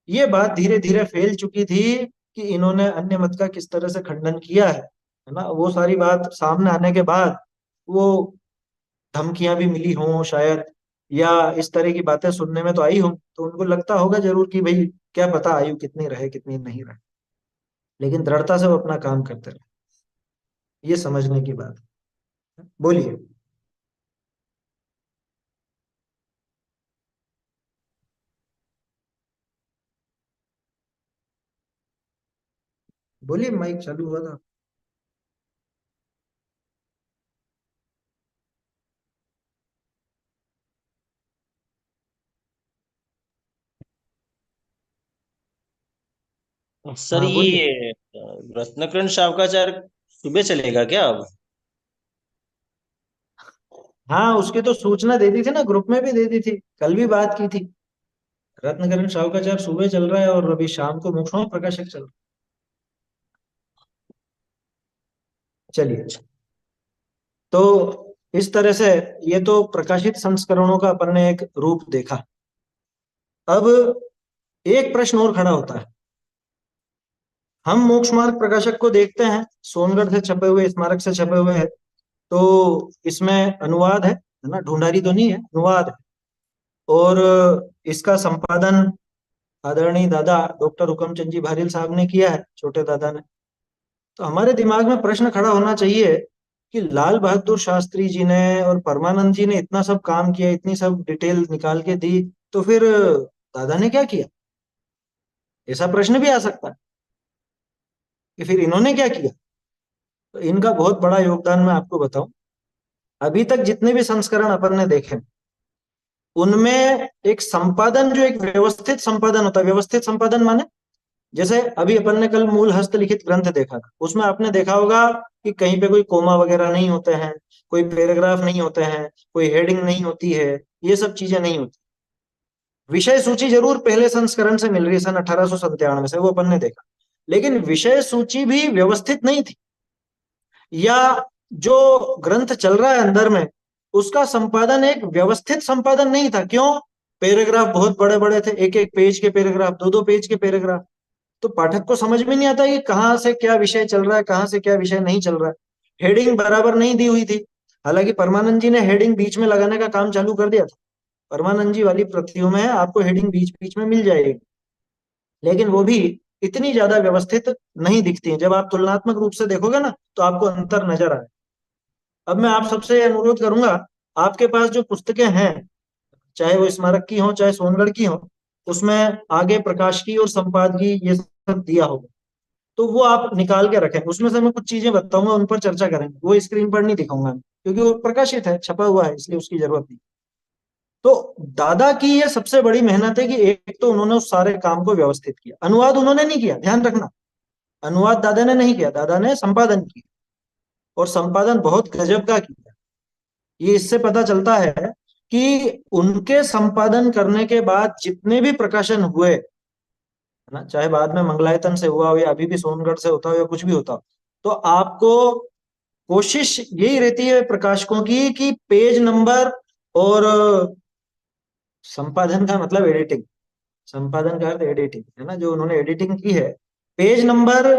ये बात धीरे धीरे फैल चुकी थी कि इन्होंने अन्य मत का किस तरह से खंडन किया है ना। वो सारी बात सामने आने के बाद वो धमकियां भी मिली हों शायद, या इस तरह की बातें सुनने में तो आई हों, तो उनको लगता होगा जरूर कि भाई क्या पता आयु कितनी रहे कितनी नहीं रहे, लेकिन दृढ़ता से वो अपना काम करते रहे। ये समझने की बात है। बोलिए। बोलिए, माइक चालू हुआ था। सर हाँ बोलिए। ये रत्नाकरण शावकाचार्य सुबह चलेगा क्या अब? हाँ, उसकी तो सूचना दे दी थी ना, ग्रुप में भी दे दी थी, कल भी बात की थी। रत्नकरण शाहूकाचार्य सुबह चल रहा है और अभी शाम को मुख्य प्रकाशक चल रहा है। चलिए, तो इस तरह से ये तो प्रकाशित संस्करणों का अपन ने एक रूप देखा। अब एक प्रश्न और खड़ा होता है। हम मोक्ष मार्ग प्रकाशक को देखते हैं, सोनगढ़ से छपे हुए, स्मारक से छपे हुए हैं, तो इसमें अनुवाद है ना, ढूंढारी तो नहीं है, अनुवाद है। और इसका संपादन आदरणीय दादा डॉक्टर हुकमचंद जी भारिल साहब ने किया है, छोटे दादा ने। तो हमारे दिमाग में प्रश्न खड़ा होना चाहिए कि लाल बहादुर शास्त्री जी ने और परमानंद जी ने इतना सब काम किया, इतनी सब डिटेल निकाल के दी, तो फिर दादा ने क्या किया? ऐसा प्रश्न भी आ सकता है कि फिर इन्होंने क्या किया। तो इनका बहुत बड़ा योगदान मैं आपको बताऊं, अभी तक जितने भी संस्करण अपन ने देखे, उनमें एक संपादन, जो एक व्यवस्थित संपादन होता है, व्यवस्थित संपादन माने जैसे अभी अपन ने कल मूल हस्तलिखित ग्रंथ देखा था, उसमें आपने देखा होगा कि कहीं पे कोई कोमा वगैरह नहीं होते हैं, कोई पैराग्राफ नहीं होते हैं, कोई हेडिंग नहीं होती है, ये सब चीजें नहीं होती। विषय सूची जरूर पहले संस्करण से मिल रही है, सन 1897 से, वो अपन ने देखा। लेकिन विषय सूची भी व्यवस्थित नहीं थी, या जो ग्रंथ चल रहा है अंदर में, उसका संपादन एक व्यवस्थित संपादन नहीं था। क्यों? पैराग्राफ बहुत बड़े बड़े थे, एक एक पेज के पैराग्राफ, दो दो पेज के पैराग्राफ। तो पाठक को समझ में नहीं आता कि कहाँ से क्या विषय चल रहा है, कहाँ से क्या विषय नहीं चल रहा है। हेडिंग बराबर नहीं दी हुई थी। हालांकि परमानंद जी ने हेडिंग बीच में लगाने का काम चालू कर दिया था। परमानंद जी वाली प्रतियों में आपको हेडिंग बीच बीच में मिल जाएगी, लेकिन वो भी इतनी ज्यादा व्यवस्थित नहीं दिखती है। जब आप तुलनात्मक रूप से देखोगे ना, तो आपको अंतर नजर आए। अब मैं आप सबसे अनुरोध करूंगा, आपके पास जो पुस्तकें हैं, चाहे वो स्मारक की हो चाहे सोनगढ़ की हो, उसमें आगे प्रकाशकी और संपादकी ये सब दिया होगा, तो वो आप निकाल के रखें। उसमें से मैं कुछ चीजें बताऊंगा, उन पर चर्चा करेंगे। वो स्क्रीन पर नहीं दिखाऊंगा मैं, क्योंकि वो प्रकाशित है, छपा हुआ है, इसलिए उसकी जरूरत नहीं। तो दादा की ये सबसे बड़ी मेहनत है कि एक तो उन्होंने उस सारे काम को व्यवस्थित किया। अनुवाद उन्होंने नहीं किया, ध्यान रखना। अनुवाद दादा ने नहीं किया, दादा ने संपादन किया, और संपादन बहुत गजब का किया। ये इससे पता चलता है कि उनके संपादन करने के बाद जितने भी प्रकाशन हुए, है ना, चाहे बाद में मंगलायतन से हुआ हो या अभी भी सोनगढ़ से होता हो या कुछ भी होता हो, तो आपको कोशिश यही रहती है प्रकाशकों की कि पेज नंबर और संपादन का मतलब एडिटिंग, संपादन का अर्थ एडिटिंग है ना, जो उन्होंने एडिटिंग की है, पेज नंबर,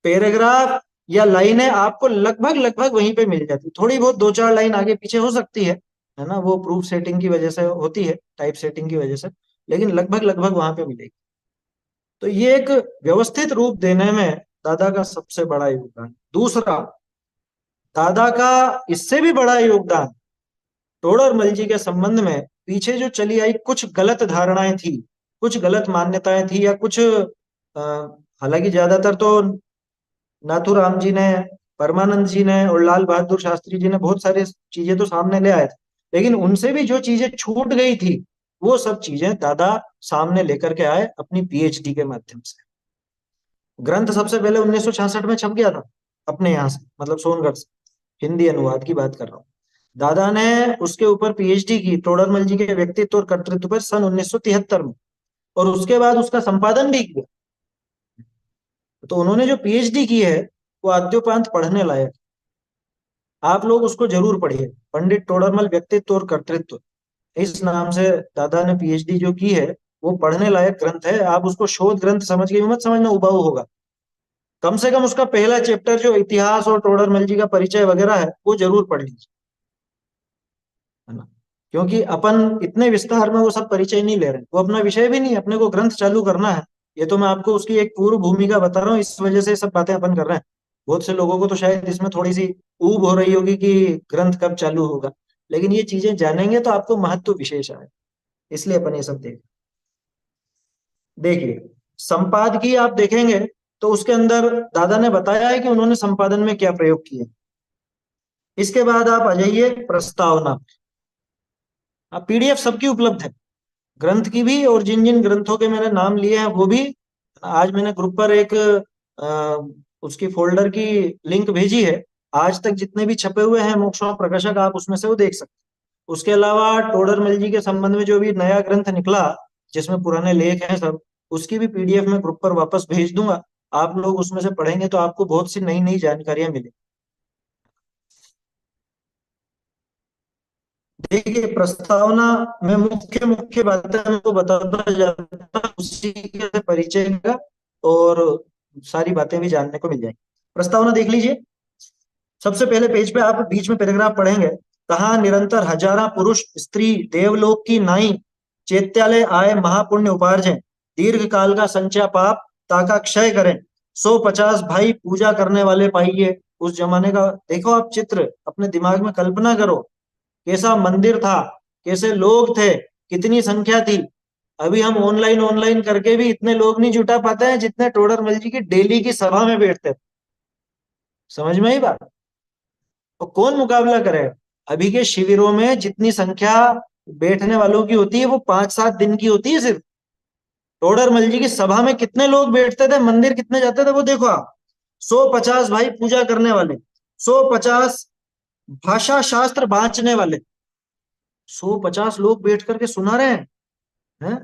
पैराग्राफ या लाइनें आपको लगभग लगभग वहीं पे मिल जाती। थोड़ी बहुत दो चार लाइन आगे पीछे हो सकती है ना, वो प्रूफ सेटिंग की वजह से होती है, टाइप सेटिंग की वजह से, लेकिन लगभग लगभग वहां पे मिलेगी। तो ये एक व्यवस्थित रूप देने में दादा का सबसे बड़ा योगदान। दूसरा, दादा का इससे भी बड़ा योगदान टोडरमल जी के संबंध में पीछे जो चली आई कुछ गलत धारणाएं थी, कुछ गलत मान्यताएं थी, या कुछ हालांकि ज्यादातर तो नाथूराम जी ने, परमानंद जी ने और लाल बहादुर शास्त्री जी ने बहुत सारी चीजें तो सामने ले आए थे, लेकिन उनसे भी जो चीजें छूट गई थी, वो सब चीजें दादा सामने लेकर के आए अपनी पीएचडी के माध्यम से। ग्रंथ सबसे पहले 1966 में छप गया था अपने यहाँ से, मतलब सोनगढ़ से, हिंदी अनुवाद की बात कर रहा हूँ। दादा ने उसके ऊपर पीएचडी की टोडरमल जी के व्यक्तित्व और कर्तृत्व पर सन 1973 में, और उसके बाद उसका संपादन भी किया। तो उन्होंने जो पीएचडी की है वो आद्योपांत पढ़ने लायक। आप लोग उसको जरूर पढ़िए, पंडित टोडरमल व्यक्तित्व और कर्तृत्व, इस नाम से दादा ने पीएचडी जो की है, वो पढ़ने लायक ग्रंथ है। आप उसको शोध ग्रंथ समझ के भी मत समझना, उबाऊ होगा। कम से कम उसका पहला चैप्टर जो इतिहास और टोडरमल जी का परिचय वगैरह है, वो जरूर पढ़ लीजिए, है ना। क्योंकि अपन इतने विस्तार में वो सब परिचय नहीं ले रहे हैं, वो अपना विषय भी नहीं, अपने को ग्रंथ चालू करना है। ये तो मैं आपको उसकी एक पूर्व भूमिका बता रहा हूँ, इस वजह से सब बातें अपन कर रहे हैं। बहुत से लोगों को तो शायद इसमें थोड़ी सी ऊब हो रही होगी कि ग्रंथ कब चालू होगा, लेकिन ये चीजें जानेंगे तो आपको महत्व विशेष आए, इसलिए अपन ये सब देख। देखिए, संपादकीय आप देखेंगे तो उसके अंदर दादा ने बताया है कि उन्होंने संपादन में क्या प्रयोग किए। इसके बाद आप आ जाइए प्रस्तावना। आप पीडीएफ सबकी उपलब्ध है, ग्रंथ की भी, और जिन जिन ग्रंथों के मैंने नाम लिए हैं वो भी। आज मैंने ग्रुप पर एक उसकी फोल्डर की लिंक भेजी है। आज तक जितने भी छपे हुए हैं मोक्षों प्रकाशक, आप उसमें से वो देख सकते हैं। उसके अलावा टोडरमल जी के संबंध में जो भी नया ग्रंथ निकला, जिसमें पुराने लेख हैं सब, उसकी भी पीडीएफ में ग्रुप पर वापस भेज दूंगा। आप लोग उसमें से पढ़ेंगे तो आपको बहुत सी नई नई जानकारियां मिलेंगी। देखिए, प्रस्तावना में मुख्य मुख्य बातें आपको बताता जाता, उसी के परिचय का, और सारी बातें भी जानने को मिल जाएंगी। प्रस्तावना देख लीजिए। सबसे पहले पेज पे आप बीच में पैराग्राफ पढ़ेंगे, कहा निरंतर हजारा पुरुष स्त्री देवलोक की नाई, चैत्यालय आए महापुण्य उपार्जन, दीर्घ काल का संचय पाप ताका क्षय करें, 150 भाई पूजा करने वाले पाइए। उस जमाने का देखो आप चित्र, अपने दिमाग में कल्पना करो, कैसा मंदिर था, कैसे लोग थे, कितनी संख्या थी। अभी हम ऑनलाइन ऑनलाइन करके भी इतने लोग नहीं जुटा पाते हैं जितने टोडरमल जी की डेली की सभा में बैठते थे। समझ में आई बात? तो कौन मुकाबला करेगा? अभी के शिविरों में जितनी संख्या बैठने वालों की होती है वो 5-7 दिन की होती है सिर्फ। टोडरमल जी की सभा में कितने लोग बैठते थे, मंदिर कितने जाते थे, वो देखो आप। 150 भाई पूजा करने वाले, 150 भाषा शास्त्र बांचने वाले, 150 लोग बैठ करके सुना रहे हैं।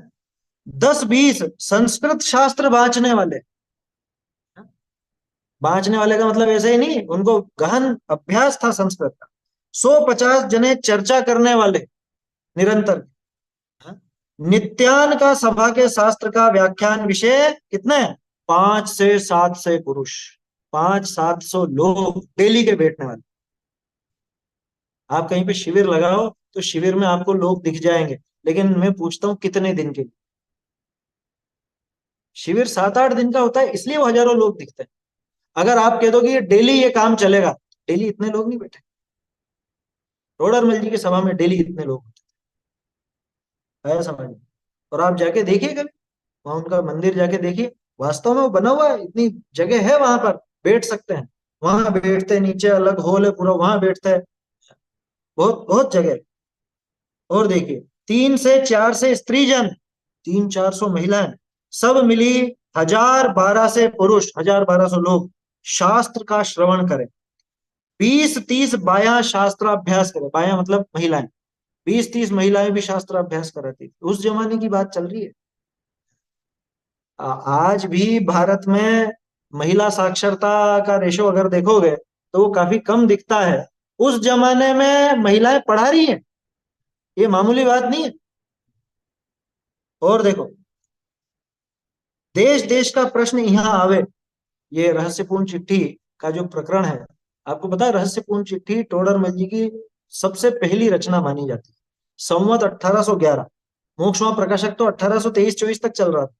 10-20 संस्कृत शास्त्र बांचने वाले, बाँचने वाले का मतलब ऐसे ही नहीं, उनको गहन अभ्यास था संस्कृत का। 150 जने चर्चा करने वाले निरंतर। हाँ? नित्यान का सभा के शास्त्र का व्याख्यान विषय कितने? 5 से 7 पुरुष, 500-700 लोग डेली के बैठने वाले। आप कहीं पे शिविर लगाओ तो शिविर में आपको लोग दिख जाएंगे, लेकिन मैं पूछता हूँ कितने दिन के लिए? शिविर 7-8 दिन का होता है, इसलिए वो हजारों लोग दिखते हैं। अगर आप कह दो कि ये डेली ये काम चलेगा, डेली इतने लोग नहीं बैठे। टोडरमल जी की सभा में डेली इतने लोग होते हैं, समझ में? और आप जाके देखिए कभी, वहां उनका मंदिर जाके देखिए, वास्तव में वो बना हुआ है, इतनी जगह है वहां पर, बैठ सकते हैं। वहां बैठते हैं, नीचे अलग हॉल है पूरा, वहां बैठते हैं, बहुत बहुत जगह है। और देखिए 3 से 4 स्त्री जन, 300-400 महिलाएं, सब मिली 1000-1200 पुरुष, 1000-1200 लोग शास्त्र का श्रवण करें। 20-30 बायां शास्त्राभ्यास करें, बायां मतलब महिलाएं, 20-30 महिलाएं भी शास्त्राभ्यास कराती थी। उस जमाने की बात चल रही है। आज भी भारत में महिला साक्षरता का रेशो अगर देखोगे तो वो काफी कम दिखता है। उस जमाने में महिलाएं पढ़ा रही हैं, ये मामूली बात नहीं है। और देखो, देश देश का प्रश्न यहाँ आवे, ये रहस्यपूर्ण चिट्ठी का जो प्रकरण है, आपको पता है रहस्यपूर्ण चिट्ठी टोडरमल जी की सबसे पहली रचना मानी जाती है। संवत 1811, मोक्षमा प्रकाशक तो 1823-24 तक चल रहा था।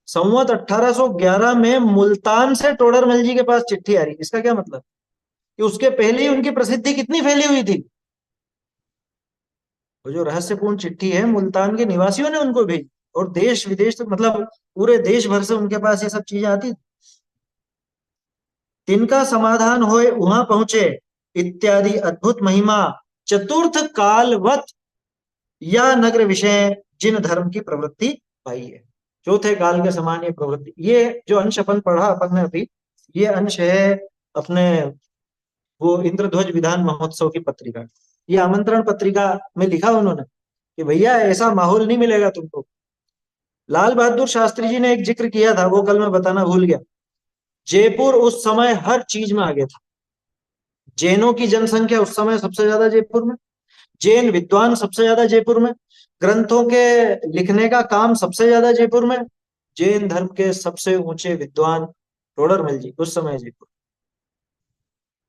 संवत 1811 में मुल्तान से टोडरमल जी के पास चिट्ठी आ रही। इसका क्या मतलब? कि उसके पहले ही उनकी प्रसिद्धि कितनी फैली हुई थी। वो जो रहस्यपूर्ण चिट्ठी है, मुल्तान के निवासियों ने उनको भेजी, और देश विदेश तक, मतलब पूरे देश भर से उनके पास ये सब चीजें आती। तिनका समाधान होए वहां पहुंचे इत्यादि अद्भुत महिमा, चतुर्थ कालवत या नगर विषय जिन धर्म की प्रवृत्ति पाई है। चौथे काल के समान ये प्रवृत्ति, ये जो अंश अपन पढ़ा अपन ने अभी, ये अंश है अपने वो इंद्रध्वज विधान महोत्सव की पत्रिका। ये आमंत्रण पत्रिका में लिखा उन्होंने कि भैया ऐसा माहौल नहीं मिलेगा तुमको। लाल बहादुर शास्त्री जी ने एक जिक्र किया था, वो कल मैं बताना भूल गया। जयपुर उस समय हर चीज में आगे था। जैनों की जनसंख्या उस समय सबसे ज्यादा जयपुर में, जैन विद्वान सबसे ज्यादा जयपुर में, ग्रंथों के लिखने का काम सबसे ज्यादा जयपुर में, जैन धर्म के सबसे ऊंचे विद्वान टोडरमल जी उस समय जयपुर।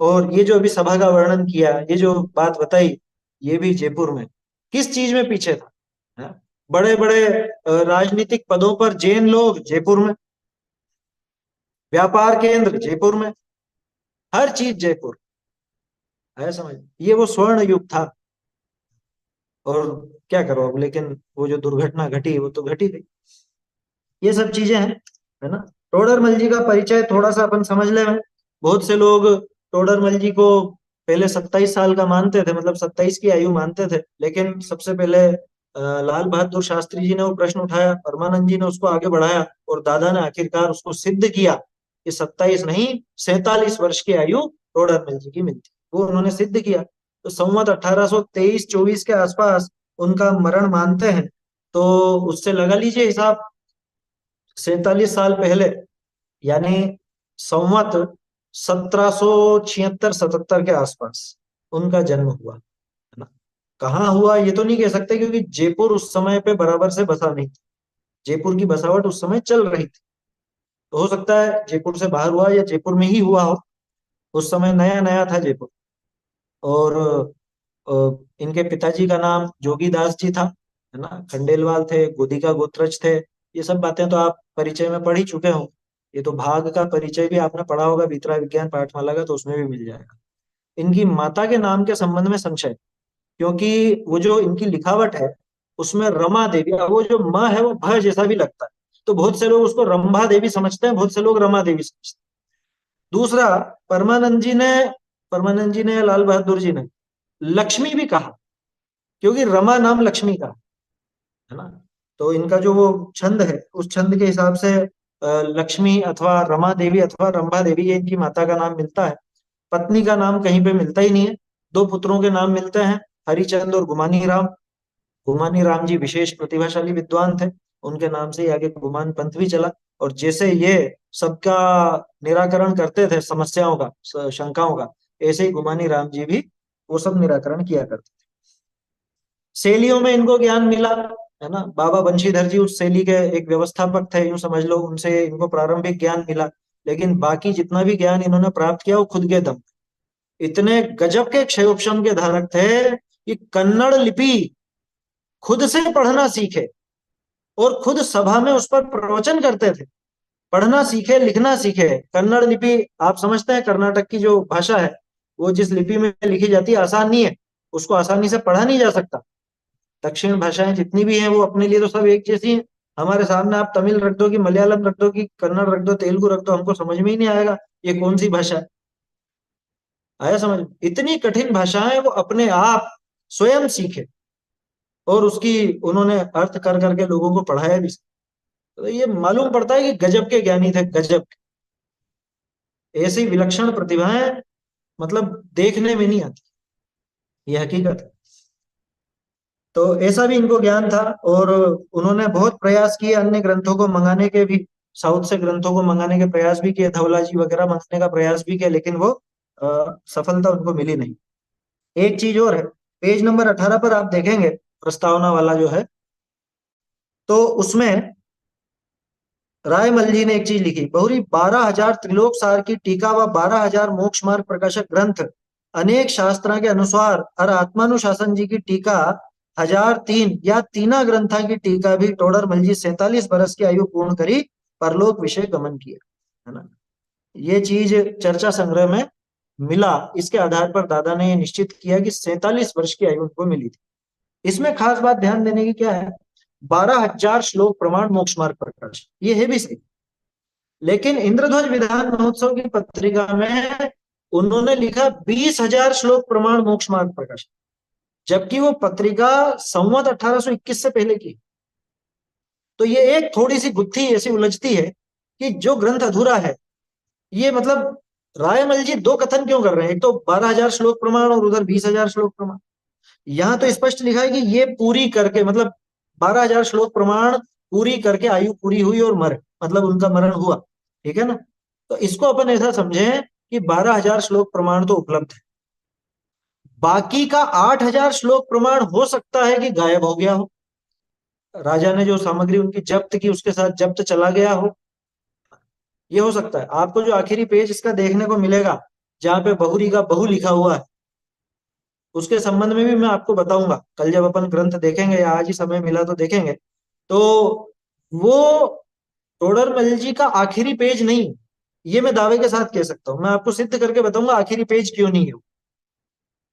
और ये जो अभी सभा का वर्णन किया, ये जो बात बताई, ये भी जयपुर में। किस चीज में पीछे था? बड़े बड़े राजनीतिक पदों पर जैन लोग जयपुर में, व्यापार केंद्र जयपुर में, हर चीज जयपुर है, समझ? ये वो स्वर्ण युग था। और क्या करो अब, लेकिन वो जो दुर्घटना घटी वो तो घटी गई। ये सब चीजें हैं, है ना? टोडरमल जी का परिचय थोड़ा सा अपन समझ ले। बहुत से लोग टोडरमल जी को पहले 27 साल का मानते थे, मतलब 27 की आयु मानते थे, लेकिन सबसे पहले लाल बहादुर शास्त्री जी ने वो प्रश्न उठाया, परमानंद जी ने उसको आगे बढ़ाया, और दादा ने आखिरकार उसको सिद्ध किया कि 27 नहीं 47 वर्ष की आयु टोडरमल जी की मिलती। वो उन्होंने सिद्ध किया। तो संवत 1823-24 के आसपास उनका मरण मानते हैं, तो उससे लगा लीजिए हिसाब, 47 साल पहले, यानी संवत 1776-77 के आसपास उनका जन्म हुआ, है ना? कहाँ हुआ ये तो नहीं कह सकते, क्योंकि जयपुर उस समय पे बराबर से बसा नहीं था। जयपुर की बसावट उस समय चल रही थी, तो हो सकता है जयपुर से बाहर हुआ या जयपुर में ही हुआ हो। उस समय नया नया था जयपुर। और इनके पिताजी का नाम जोगीदास जी था, है ना? खंडेलवाल थे, गोदी का गोत्रज थे। ये सब बातें तो आप परिचय में पढ़ ही चुके हो। ये तो भाग का परिचय भी आपने पढ़ा होगा भितरा विज्ञान पाठमाला का, तो उसमें भी मिल जाएगा। इनकी माता के नाम के संबंध में संशय, क्योंकि वो जो इनकी लिखावट है उसमें रमा देवी, अब वो जो म है वो भ जैसा भी लगता है, तो बहुत से लोग उसको रंभा देवी समझते हैं, बहुत से लोग रमा देवी समझते हैं। दूसरा, परमानंद जी ने लाल बहादुर जी ने लक्ष्मी भी कहा, क्योंकि रमा नाम लक्ष्मी का है ना? तो इनका जो वो छंद है, उस छंद के हिसाब से लक्ष्मी अथवा रमा देवी अथवा रंभा देवी, ये इनकी माता का नाम मिलता है। पत्नी का नाम कहीं पे मिलता ही नहीं है। दो पुत्रों के नाम मिलते हैं, हरिचंद और गुमानी राम। गुमानी राम जी विशेष प्रतिभाशाली विद्वान थे, उनके नाम से ही आगे गुमान पंथ भी चला। और जैसे ये सबका निराकरण करते थे समस्याओं का, शंकाओं का, ऐसे ही गुमानी राम जी भी वो सब निराकरण किया करते थे। शैलियों में इनको ज्ञान मिला, है ना। बाबा बंशीधर जी उस शैली के एक व्यवस्थापक थे, यूं समझ लो, उनसे इनको प्रारंभिक ज्ञान मिला। लेकिन बाकी जितना भी ज्ञान इन्होंने प्राप्त किया वो खुद के दम, इतने गजब के क्षयोपशम के धारक थे कि कन्नड़ लिपि खुद से पढ़ना सीखे और खुद सभा में उस पर प्रवचन करते थे। पढ़ना सीखे, लिखना सीखे। कन्नड़ लिपि आप समझते हैं, कर्नाटक की जो भाषा है वो जिस लिपि में लिखी जाती है आसान नहीं है, उसको आसानी से पढ़ा नहीं जा सकता। दक्षिण भाषाएं जितनी भी हैं वो अपने लिए तो सब एक जैसी हैं। हमारे सामने आप तमिल रख दो कि मलयालम रख दो कि कन्नड़ रख दो, तेलुगु रख दो, हमको समझ में ही नहीं आएगा ये कौन सी भाषा है। आया समझ में? इतनी कठिन भाषाएं वो अपने आप स्वयं सीखे और उसकी उन्होंने अर्थ कर करके लोगों को पढ़ाया भी। तो ये मालूम पड़ता है कि गजब के ज्ञानी थे, गजब। ऐसी विलक्षण प्रतिभाएं मतलब देखने में नहीं आती, ये हकीकत है। तो ऐसा भी इनको ज्ञान था और उन्होंने बहुत प्रयास किए अन्य ग्रंथों को मंगाने के भी, साउथ से ग्रंथों को मंगाने के प्रयास भी किए, धवला जी वगैरह मंगाने का प्रयास भी किया, लेकिन वो सफलता उनको मिली नहीं। एक चीज और है, पेज नंबर 18 पर आप देखेंगे प्रस्तावना वाला जो है, तो उसमें रायमल जी ने एक चीज लिखी, बहुरी 12,000 त्रिलोक सार की टीका व 12,000 मोक्ष मार्ग प्रकाशक ग्रंथ, अनेक शास्त्रा के अनुसार और आत्मानुशासन जी की टीका 1,003 या तीना ग्रंथा की टीका भी टोडरमल जी 47 बरस की आयु पूर्ण करी परलोक विषय गमन किया, है ना। ये चीज चर्चा संग्रह में मिला, इसके आधार पर दादा ने ये निश्चित किया कि 47 वर्ष की आयु उनको मिली थी। इसमें खास बात ध्यान देने की क्या है, 12,000 श्लोक प्रमाण मोक्ष मार्ग प्रकाश, ये है भी सही। लेकिन इंद्रध्वज विधान महोत्सव की पत्रिका में उन्होंने लिखा 20,000 श्लोक प्रमाण मोक्ष मार्ग प्रकाश, जबकि वो पत्रिका संवत 1821 से पहले की। तो ये एक थोड़ी सी गुत्थी ऐसी उलझती है कि जो ग्रंथ अधूरा है, ये मतलब रायमल जी दो कथन क्यों कर रहे हैं, एक तो 12,000 श्लोक प्रमाण और उधर 20,000 श्लोक प्रमाण। यहां तो स्पष्ट लिखा है कि ये पूरी करके मतलब 12,000 श्लोक प्रमाण पूरी करके आयु पूरी हुई और मर मतलब उनका मरण हुआ, ठीक है ना। तो इसको अपन ऐसा समझें कि 12,000 श्लोक प्रमाण तो उपलब्ध है, बाकी का 8,000 श्लोक प्रमाण हो सकता है कि गायब हो गया हो, राजा ने जो सामग्री उनकी जब्त की उसके साथ जब्त चला गया हो, ये हो सकता है। आपको जो आखिरी पेज इसका देखने को मिलेगा जहां पे बहुरी का बहु लिखा हुआ है, उसके संबंध में भी मैं आपको बताऊंगा कल जब अपन ग्रंथ देखेंगे, या आज ही समय मिला तो देखेंगे। तो वो टोडरमल जी का आखिरी पेज नहीं, ये मैं दावे के साथ कह सकता हूं, मैं आपको सिद्ध करके बताऊंगा आखिरी पेज क्यों नहीं है।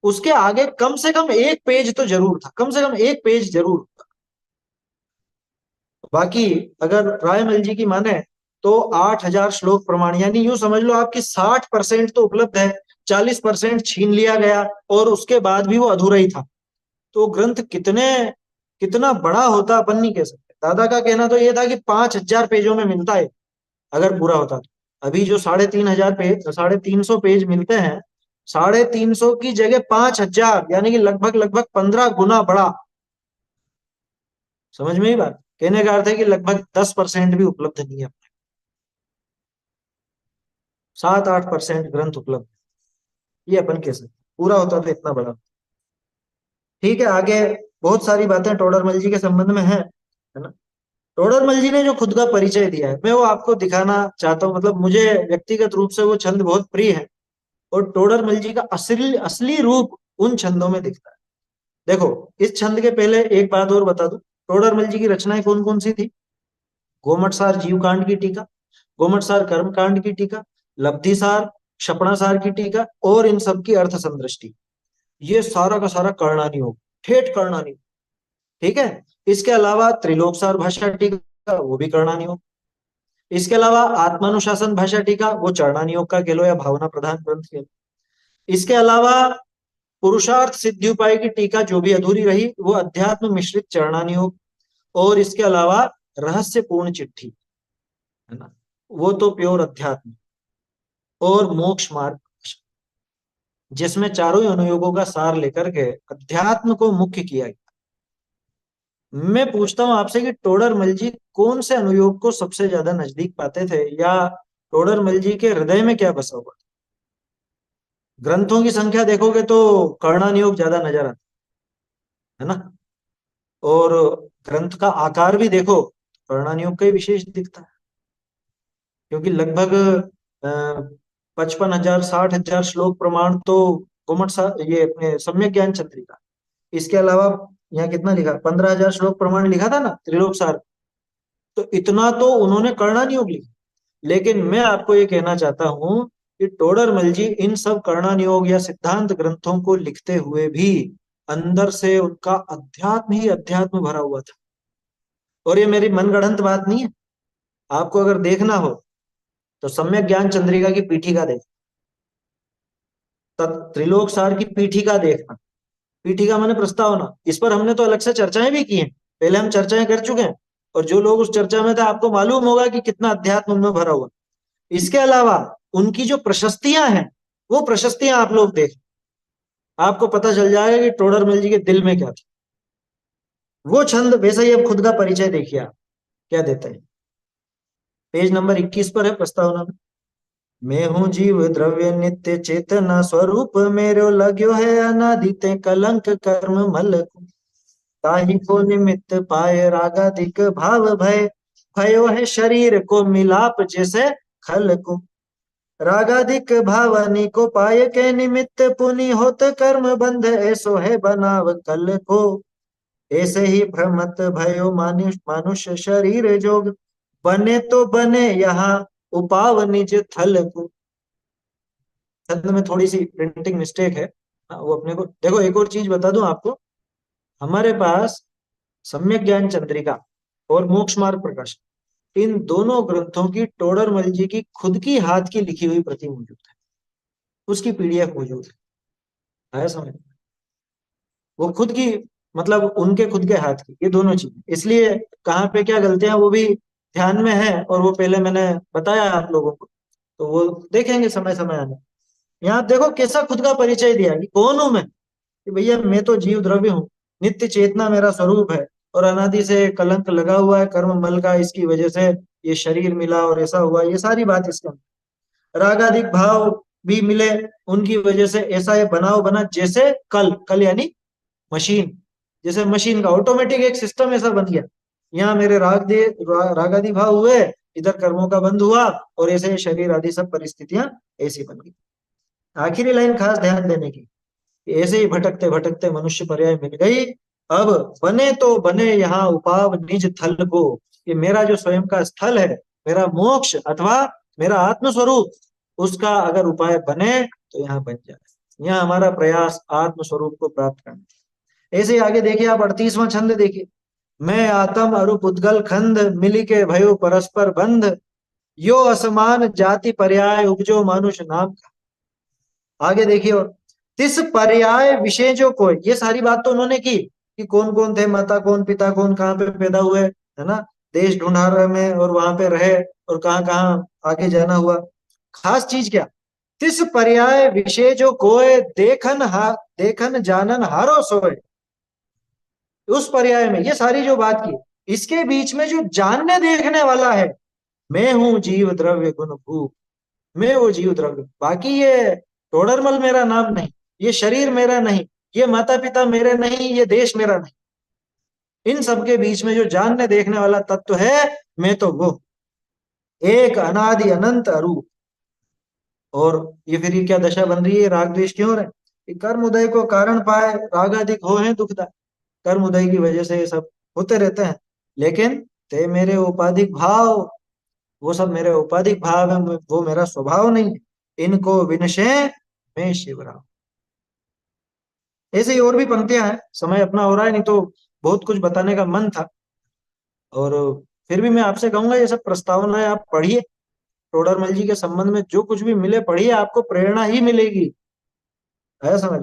उसके आगे कम से कम एक पेज तो जरूर था, कम से कम एक पेज जरूर था। बाकी अगर रायमल जी की माने तो 8,000 श्लोक प्रमाण, यानी यूं समझ लो आपकी 60% तो उपलब्ध है, 40% छीन लिया गया और उसके बाद भी वो अधूरा ही था। तो ग्रंथ कितना बड़ा होता अपन नहीं कह सकते। दादा का कहना तो ये था कि 5,000 पेजों में मिलता है अगर पूरा होता तो। अभी जो 3,500 पेज, 350 पेज मिलते हैं, 350 की जगह 5,000, यानी कि लगभग लगभग 15 गुना बड़ा। समझ में ही बात, कहने का अर्थ है कि लगभग 10% भी उपलब्ध नहीं है, 7-8% ग्रंथ उपलब्ध, ये अपन कह सकते। पूरा होता तो इतना बड़ा। ठीक है, आगे बहुत सारी बातें टोडरमल जी के संबंध में है ना। टोडरमल जी ने जो खुद का परिचय दिया है मैं वो आपको दिखाना चाहता हूँ, मतलब मुझे व्यक्तिगत रूप से वो छंद बहुत प्रिय है और टोडरमल जी का असली असली रूप उन छंदों में दिखता है। देखो, इस छंद के पहले एक बात और बता दूं, टोडरमल जी की रचनाएं कौन कौन सी थी। गोमटसार जीवकांड की टीका, गोमटसार कर्मकांड की टीका, लब्धिसार, क्षपणासार की टीका और इन सब की अर्थ संदृष्टि, ये सारा का सारा कर्णानी योग, ठेठ कर्णानी, ठीक है। इसके अलावा त्रिलोकसार भाषा टीका, वो भी कर्णानी योग। इसके अलावा आत्मानुशासन भाषा टीका, वो चरणानी योग का कह लो या भावना प्रधान ग्रंथ कह लो। इसके अलावा पुरुषार्थ सिद्धि उपाय की टीका जो भी अधूरी रही वो अध्यात्म मिश्रित चरणानी योग। और इसके अलावा रहस्यपूर्ण चिट्ठी, है ना, वो तो प्योर अध्यात्म। और मोक्ष मार्ग, जिसमें चारों ही अनुयोगों का सार लेकर के अध्यात्म को मुख्य किया गया। मैं पूछता हूं आपसे कि टोडरमल जी कौन से अनुयोग को सबसे ज्यादा नजदीक पाते थे, या टोडरमल जी के हृदय में क्या बसा हुआ था? ग्रंथों की संख्या देखोगे तो कर्णानुयोग ज्यादा नजर आता है ना, और ग्रंथ का आकार भी देखो कर्णानुयोग का ही विशेष दिखता है, क्योंकि लगभग 55,000 60,000 श्लोक प्रमाण तो ये अपने सम्यक ज्ञान चंद्रिका। इसके अलावा यहाँ कितना लिखा, 15,000 श्लोक प्रमाण लिखा था ना त्रिलोक सार, तो इतना तो उन्होंने कर्णानुयोग लिखा। लेकिन मैं आपको ये कहना चाहता हूं कि टोडरमल जी इन सब कर्णानुयोग या सिद्धांत ग्रंथों को लिखते हुए भी अंदर से उनका अध्यात्म ही अध्यात्म भरा हुआ था। और ये मेरी मनगढ़ंत बात नहीं है, आपको अगर देखना हो तो सम्यक ज्ञान चंद्रिका की पीठिका देख, त्रिलोक सार की पीठिका देखना। पीठिका माने प्रस्तावना, इस पर हमने तो अलग से चर्चाएं भी की हैं, पहले हम चर्चाएं कर चुके हैं, और जो लोग उस चर्चा में थे आपको मालूम होगा कि कितना अध्यात्म उनमें भरा हुआ। इसके अलावा उनकी जो प्रशस्तियां हैं, वो प्रशस्तियां आप लोग देख, आपको पता चल जाएगा कि टोडरमल जी के दिल में क्या था। वो छंद वैसे ही, अब खुद का परिचय देखिए आप क्या देते हैं। पेज नंबर 21 पर है प्रस्तावना में, मैं हूं जीव द्रव्य नित्य चेतना स्वरूप मेरो लग्यो है अनादिते कलंक कर्म मल को। ताहि को निमित्त पाए रागादिक भाव भय, भयो है शरीर को मिलाप जैसे खल को। रागादिक भावनी को पाए के निमित्त पुनि होत कर्म बंध, ऐसो है बनाव कल को। ऐसे ही भ्रमत भयो मानुष शरीर जोग, बने तो बने यहाँ उपाव निज थल को। छंद में थोड़ी सी प्रिंटिंग मिस्टेक है, हाँ, वो अपने को देखो। एक और चीज बता दूं आपको, हमारे पास सम्यक ज्ञान चंद्रिका और मोक्ष मार्ग प्रकाश, इन दोनों ग्रंथों की टोडरमल जी की खुद की हाथ की लिखी हुई प्रति मौजूद है, उसकी पीडीएफ मौजूद है। आया समझ? वो खुद की, मतलब उनके खुद के हाथ की, ये दोनों चीजें। इसलिए कहाँ पे क्या गलतियां वो भी ध्यान में है, और वो पहले मैंने बताया आप लोगों को, तो वो देखेंगे समय समय आने। यहाँ देखो कैसा खुद का परिचय दिया कि कौन हूं मैं, कि भैया मैं तो जीव द्रव्य हूँ, नित्य चेतना मेरा स्वरूप है, और अनादि से कलंक लगा हुआ है कर्म मल का, इसकी वजह से ये शरीर मिला और ऐसा हुआ, ये सारी बात इसके अंदर। रागाधिक भाव भी मिले, उनकी वजह से ऐसा ये बनाव बना, जैसे कल, कल यानी मशीन, जैसे मशीन का ऑटोमेटिक एक सिस्टम ऐसा बन गया। यहाँ मेरे रागादि भाव हुए, इधर कर्मों का बंध हुआ, और ऐसे शरीर आदि सब परिस्थितियां ऐसी बन गई। आखिरी लाइन खास ध्यान देने की, ऐसे ही भटकते भटकते मनुष्य पर्याय मिल गई। अब बने तो बने यहाँ उपाव निज थल को, ये मेरा जो स्वयं का स्थल है, मेरा मोक्ष अथवा मेरा आत्म स्वरूप, उसका अगर उपाय बने तो यहाँ बन जाए। यहाँ हमारा प्रयास आत्म स्वरूप को प्राप्त करना। ऐसे ही आगे देखिए आप 38वां छंद देखिए, मैं आत्म अरूप उद्गल खंड मिली के भयो परस्पर बंध, यो असमान जाति पर्याय उपजो मानुष नाम का। आगे देखिए, और तिस पर्याय विशेषों को, ये सारी बात तो उन्होंने की कि कौन कौन थे, माता कौन, पिता कौन, कहाँ पे पैदा हुए, है ना, देश ढूंढार में, और वहां पे रहे, और कहाँ कहाँ आगे जाना हुआ। खास चीज क्या, तिस पर्याय विशेषों कोय देखन जानन हारो सोए। उस पर्याय में ये सारी जो बात की, इसके बीच में जो जानने देखने वाला है, मैं हूं जीव द्रव्य गुण भूप, मैं वो जीव द्रव्य, बाकी ये टोडरमल मेरा नाम नहीं, ये शरीर मेरा नहीं, ये माता पिता मेरे नहीं, ये देश मेरा नहीं। इन सबके बीच में जो जानने देखने वाला तत्व है, मैं तो वो एक अनादि अनंत अरूप। और ये फिर ये क्या दशा बन रही है, राग द्वेष क्यों रहे, कि कर्म उदय को कारण पाए राग अधिक हो है दुखदाय। कर्म उदय की वजह से ये सब होते रहते हैं, लेकिन ते मेरे उपाधिक भाव, वो सब मेरे उपाधिक भाव है, वो मेरा स्वभाव नहीं है। इनको विनशे मैं शिवराम। ऐसे ही और भी पंक्तियां हैं, समय अपना हो रहा है, नहीं तो बहुत कुछ बताने का मन था। और फिर भी मैं आपसे कहूंगा ये सब प्रस्तावनाएं आप पढ़िए, टोडरमल जी के संबंध में जो कुछ भी मिले पढ़िए, आपको प्रेरणा ही मिलेगी। है समझ?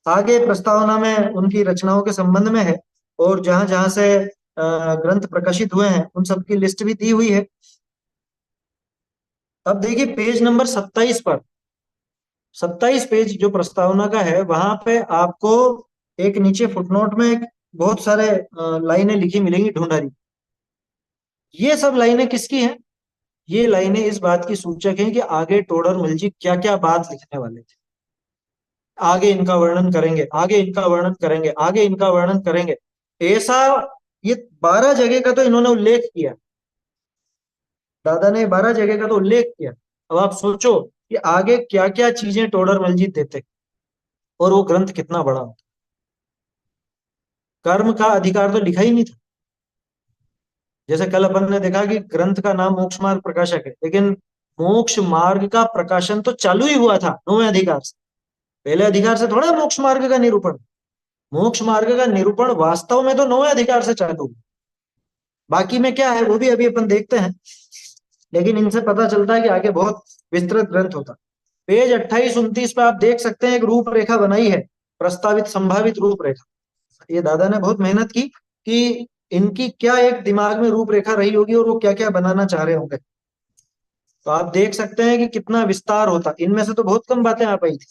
आगे प्रस्तावना में उनकी रचनाओं के संबंध में है, और जहां जहां से ग्रंथ प्रकाशित हुए हैं उन सबकी लिस्ट भी दी हुई है। अब देखिए पेज नंबर 27 पर, 27 पेज जो प्रस्तावना का है, वहां पे आपको एक नीचे फुटनोट में एक बहुत सारे लाइनें लिखी मिलेंगी ढूंढारी। ये सब लाइनें किसकी हैं? ये लाइनें इस बात की सूचक हैं कि आगे टोडरमल जी क्या क्या बात लिखने वाले थे। आगे इनका वर्णन करेंगे, आगे इनका वर्णन करेंगे, आगे इनका वर्णन करेंगे, ऐसा। ये 12 जगह का तो इन्होंने उल्लेख किया, दादा ने 12 जगह का तो उल्लेख किया। अब आप सोचो कि आगे क्या क्या चीजें टोडरमल जी देते, और वो ग्रंथ कितना बड़ा होता। कर्म का अधिकार तो लिखा ही नहीं था। जैसे कल अपन ने देखा कि ग्रंथ का नाम मोक्ष मार्ग प्रकाशक है, लेकिन मोक्ष मार्ग का प्रकाशन तो चालू ही हुआ था 9वें अधिकार से। पहले अधिकार से थोड़ा मोक्ष मार्ग का निरूपण। मोक्ष मार्ग का निरूपण वास्तव में तो 9वें अधिकार से चालू हुआ। बाकी में क्या है वो भी अभी अपन देखते हैं, लेकिन इनसे पता चलता है कि आगे बहुत विस्तृत ग्रंथ होता। पेज 28-29 पे आप देख सकते हैं एक रूपरेखा बनाई है, प्रस्तावित संभावित रूपरेखा। ये दादा ने बहुत मेहनत की कि इनकी क्या एक दिमाग में रूपरेखा रही होगी और वो क्या क्या बनाना चाह रहे होंगे। तो आप देख सकते हैं कि कितना विस्तार होता। इनमें से तो बहुत कम बातें आ पाई थी।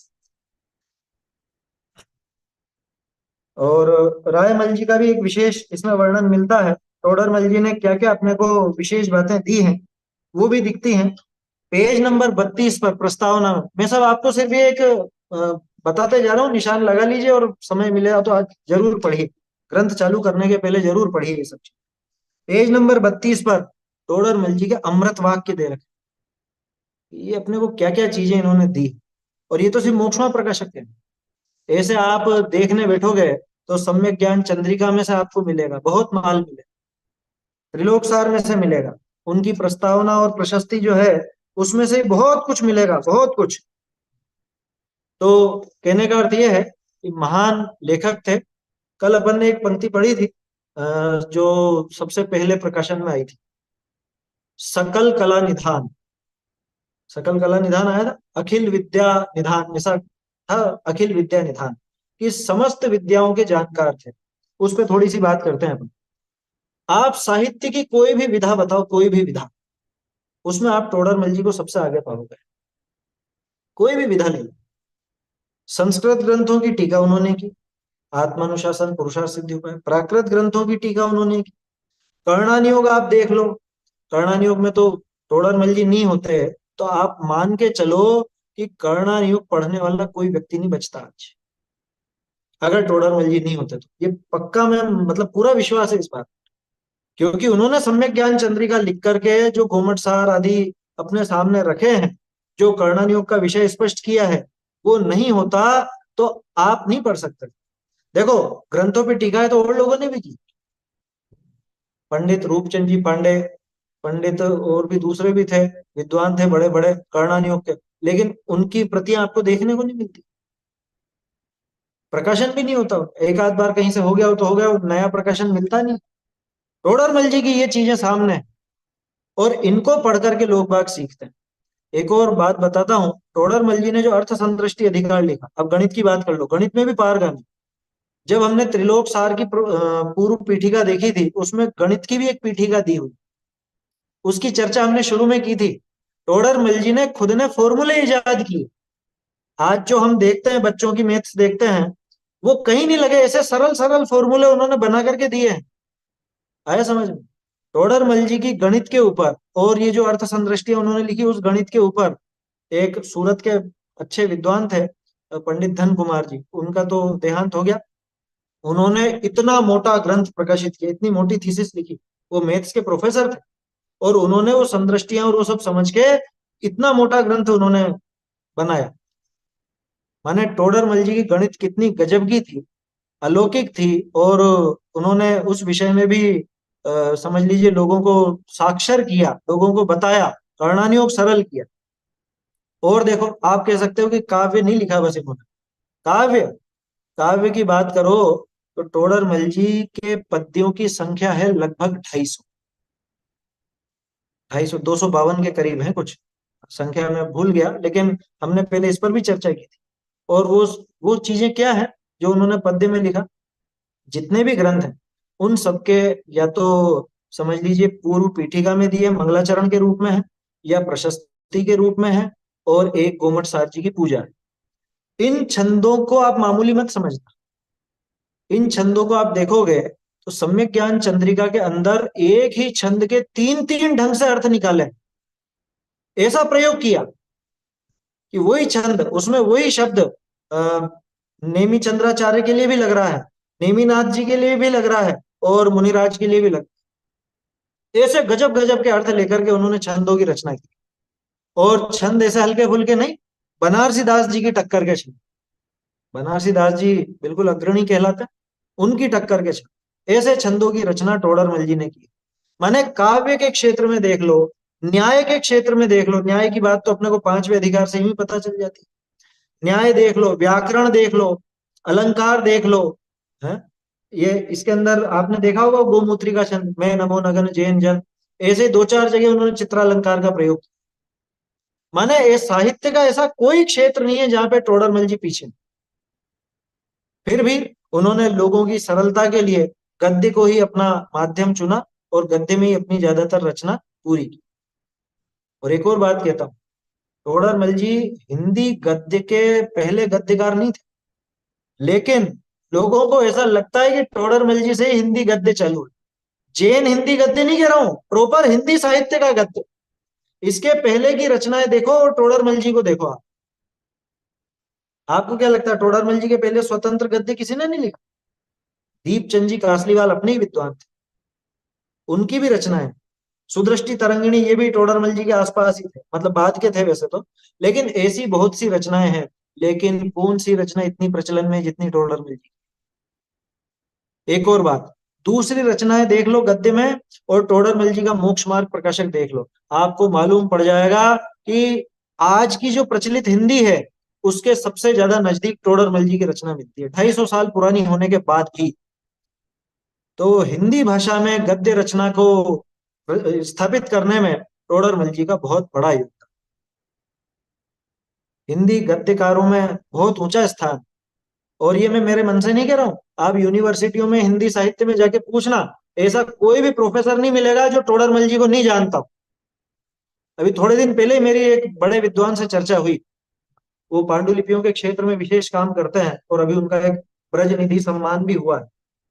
और रायमल जी का भी एक विशेष इसमें वर्णन मिलता है। टोडरमल जी ने क्या क्या अपने को विशेष बातें दी हैं वो भी दिखती हैं। पेज नंबर 32 पर प्रस्तावना में, मैं सब आपको सिर्फ ये एक बताते जा रहा हूँ, निशान लगा लीजिए और समय मिलेगा तो आज जरूर पढ़िए। ग्रंथ चालू करने के पहले जरूर पढ़िए ये सब चीज। पेज नंबर 32 पर टोडरमल जी के अमृत वाक्य दे रखे। ये अपने को क्या क्या चीजें इन्होंने दी, और ये तो सिर्फ मोक्षमा प्रकाशक है। ऐसे आप देखने बैठोगे तो सम्यक ज्ञान चंद्रिका में से आपको मिलेगा, बहुत माल मिलेगा। त्रिलोकसार में से मिलेगा, उनकी प्रस्तावना और प्रशस्ति जो है उसमें से बहुत कुछ मिलेगा, बहुत कुछ। तो कहने का अर्थ यह है कि महान लेखक थे। कल अपन ने एक पंक्ति पढ़ी थी जो सबसे पहले प्रकाशन में आई थी, सकल कला निधान। सकल कला निधान आया था, अखिल विद्या निधान ऐसा था, अखिल विद्या निधान कि समस्त विद्याओं के जानकार थे। उस पर थोड़ी सी बात करते हैं अपन। आप साहित्य की कोई भी विधा बताओ, कोई भी विधा, उसमें आप टोडरमल जी को सबसे आगे पाओगे। कोई भी विधा ले लो। संस्कृत ग्रंथों की टीका उन्होंने की, आत्मानुशासन, पुरुषार्थ सिद्धि उपाय। प्राकृत ग्रंथों की टीका उन्होंने की। कर्णानियोग आप देख लो, कर्णानियोग में तो टोडरमल जी नहीं होते तो आप मान के चलो कि कर्णानियोग पढ़ने वाला कोई व्यक्ति नहीं बचता आज, अगर टोडरमल जी नहीं होते तो। ये पक्का, मैं मतलब पूरा विश्वास है इस बात। क्योंकि उन्होंने सम्यक ज्ञान चंद्रिका लिख करके जो गोमट सार आदि अपने सामने रखे हैं, जो कर्णानियोग का विषय स्पष्ट किया है, वो नहीं होता तो आप नहीं पढ़ सकते। देखो, ग्रंथों पे टीका है तो और लोगों ने भी की। पंडित रूपचंद जी पांडे, पंडित और भी दूसरे भी थे, विद्वान थे बड़े बड़े कर्णानियोग के, लेकिन उनकी प्रतियां आपको देखने को नहीं मिलती। प्रकाशन भी नहीं होता। एक आध बार कहीं से हो गया हो तो हो गया, नया प्रकाशन मिलता नहीं। टोडरमल जी की ये चीजें सामने हैं, और इनको पढ़ करके लोग बाग सीखते हैं। एक और बात बताता हूँ, टोडरमल जी ने जो अर्थ संतृष्टि अधिकार लिखा, अब गणित की बात कर लो, गणित में भी पारगामी। जब हमने त्रिलोक सार की पूर्व पीठिका देखी थी, उसमें गणित की भी एक पीठिका दी हुई, उसकी चर्चा हमने शुरू में की थी। टोडरमल जी ने खुद ने फॉर्मूले इजाद किए। आज जो हम देखते हैं, बच्चों की मैथ्स देखते हैं, वो कहीं नहीं लगे, ऐसे सरल सरल फॉर्मूले उन्होंने बना करके दिए हैं। आया समझ में? टोडरमल जी की गणित के ऊपर, और ये जो अर्थ संदृष्टि उन्होंने लिखी उस गणित के ऊपर, एक सूरत के अच्छे विद्वान थे पंडित धन कुमार जी, उनका तो देहांत हो गया। उन्होंने इतना मोटा ग्रंथ प्रकाशित किया, इतनी मोटी थीसिस लिखी। वो मैथ्स के प्रोफेसर थे, और उन्होंने वो संदृष्टियां और वो सब समझ के इतना मोटा ग्रंथ उन्होंने बनाया। माने टोडरमल जी की गणित कितनी गजब की थी, अलौकिक थी। और उन्होंने उस विषय में भी समझ लीजिए लोगों को साक्षर किया, लोगों को बताया, कर्णानियोग सरल किया। और देखो, आप कह सकते हो कि काव्य नहीं लिखा बस इन्होंने। काव्य, काव्य की बात करो तो टोडरमल जी के पद्यों की संख्या है लगभग 250। 250, 252 के करीब है कुछ, संख्या में भूल गया, लेकिन हमने पहले इस पर भी चर्चा की थी। और वो चीजें क्या है जो उन्होंने पद्य में लिखा। जितने भी ग्रंथ हैं उन सबके या तो समझ लीजिए पूर्व पीठिका में दिए मंगलाचरण के रूप में है, या प्रशस्ति के रूप में है, और एक गोमट सार जी की पूजा है। इन छंदों को आप मामूली मत समझना। इन छंदों को आप देखोगे तो सम्यक ज्ञान चंद्रिका के अंदर एक ही छंद के तीन तीन ढंग से अर्थ निकाले। ऐसा प्रयोग किया कि वही छंद, उसमें वही शब्द नेमी चंद्राचार्य के लिए भी लग रहा है, नेमीनाथ जी के लिए भी लग रहा है, और मुनिराज के लिए भी लग, ऐसे गजब गजब के अर्थ लेकर के उन्होंने छंदों की रचना की। और छंद ऐसे हल्के फुल्के नहीं, बनारसी दास जी की टक्कर के छंद। बनारसी दास जी बिल्कुल अग्रणी कहलाते हैं, उनकी टक्कर के छंद। ऐसे छंदों की रचना टोडरमल जी ने की। माने काव्य के क्षेत्र में देख लो, न्याय के क्षेत्र में देख लो, न्याय की बात तो अपने को पांचवें अधिकार से ही पता चल जाती है। न्याय देख लो, व्याकरण देख लो, अलंकार देख लो, है ये इसके अंदर आपने देखा होगा गोमूत्री का छंद, मैं नमो नगन जैन जन, ऐसे दो चार जगह उन्होंने चित्रालंकार का प्रयोग किया। माने ये साहित्य का ऐसा कोई क्षेत्र नहीं है जहां पे टोडरमल जी पीछे। फिर भी उन्होंने लोगों की सरलता के लिए गद्य को ही अपना माध्यम चुना और गद्य में ही अपनी ज्यादातर रचना पूरी की। और एक और बात कहता हूँ, टोडरमल जी हिंदी गद्य के पहले गद्यकार नहीं थे, लेकिन लोगों को ऐसा लगता है कि टोडरमल जी से ही हिंदी गद्य चालू है। जैन हिंदी गद्य नहीं कह रहा हूं, प्रॉपर हिंदी साहित्य का गद्य। इसके पहले की रचनाएं देखो और टोडरमल जी को देखो आप। आपको क्या लगता है टोडरमल जी के पहले स्वतंत्र गद्य किसी ने नहीं लिखा? दीपचंद जी कासलीवाल अपने ही विद्वान थे, उनकी भी रचनाएं, सुदृष्टि तरंगिणी, ये भी टोडरमल जी के आसपास ही थे, मतलब बाद के थे वैसे तो, लेकिन ऐसी बहुत सी रचनाएं हैं। लेकिन कौन सी रचना इतनी प्रचलन में जितनी टोडरमल जी। एक और बात, दूसरी रचनाएं देख लो गद्य में, और टोडरमल जी का मोक्ष मार्ग प्रकाशक देख लो, आपको मालूम पड़ जाएगा कि आज की जो प्रचलित हिंदी है उसके सबसे ज्यादा नजदीक टोडरमल जी की रचना मिलती है, 250 साल पुरानी होने के बाद भी। तो हिंदी भाषा में गद्य रचना को स्थापित करने में टोडरमल जी का बहुत बड़ा योगदान, हिंदी गद्यकारों में बहुत ऊंचा स्थान। और ये मैं मेरे मन से नहीं कह रहा हूं, आप यूनिवर्सिटियों में हिंदी साहित्य में जाके पूछना, ऐसा कोई भी प्रोफेसर नहीं मिलेगा जो टोडरमल जी को नहीं जानता हो। अभी थोड़े दिन पहले मेरी एक बड़े विद्वान से चर्चा हुई, वो पांडुलिपियों के क्षेत्र में विशेष काम करते हैं, और अभी उनका एक ब्रज निधि सम्मान भी हुआ है,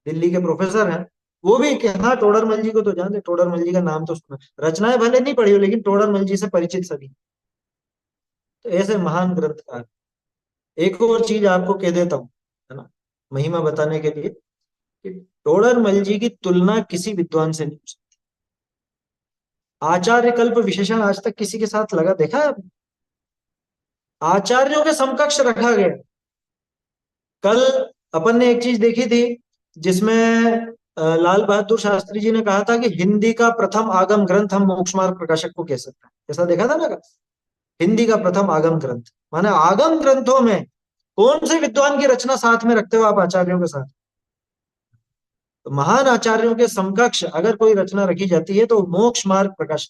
दिल्ली के प्रोफेसर हैं। वो भी कि हाँ टोडरमल जी को तो जानते, टोडरमल जी का नाम तो सुना, रचनाएं भले नहीं पढ़ी हो लेकिन टोडरमल जी से परिचित सभी। तो ऐसे महान ग्रंथकार। एक और चीज आपको कह देता हूँ, है ना, महिमा बताने के लिए, कि टोडरमल जी की तुलना किसी विद्वान से नहीं हो सकती। आचार्य कल्प विशेषण आज तक किसी के साथ लगा देखा है आपने? आचार्यों के समकक्ष रखा गया। कल अपन ने एक चीज देखी थी जिसमें लाल बहादुर शास्त्री जी ने कहा था कि हिंदी का प्रथम आगम ग्रंथ हम मोक्ष मार्ग प्रकाशक को कह सकते हैं, ऐसा देखा था ना? हिंदी का प्रथम आगम ग्रंथ, माने आगम ग्रंथों में कौन से विद्वान की रचना साथ में रखते हो आप आचार्यों के साथ? तो महान आचार्यों के समकक्ष अगर कोई रचना रखी जाती है तो मोक्ष मार्ग प्रकाश,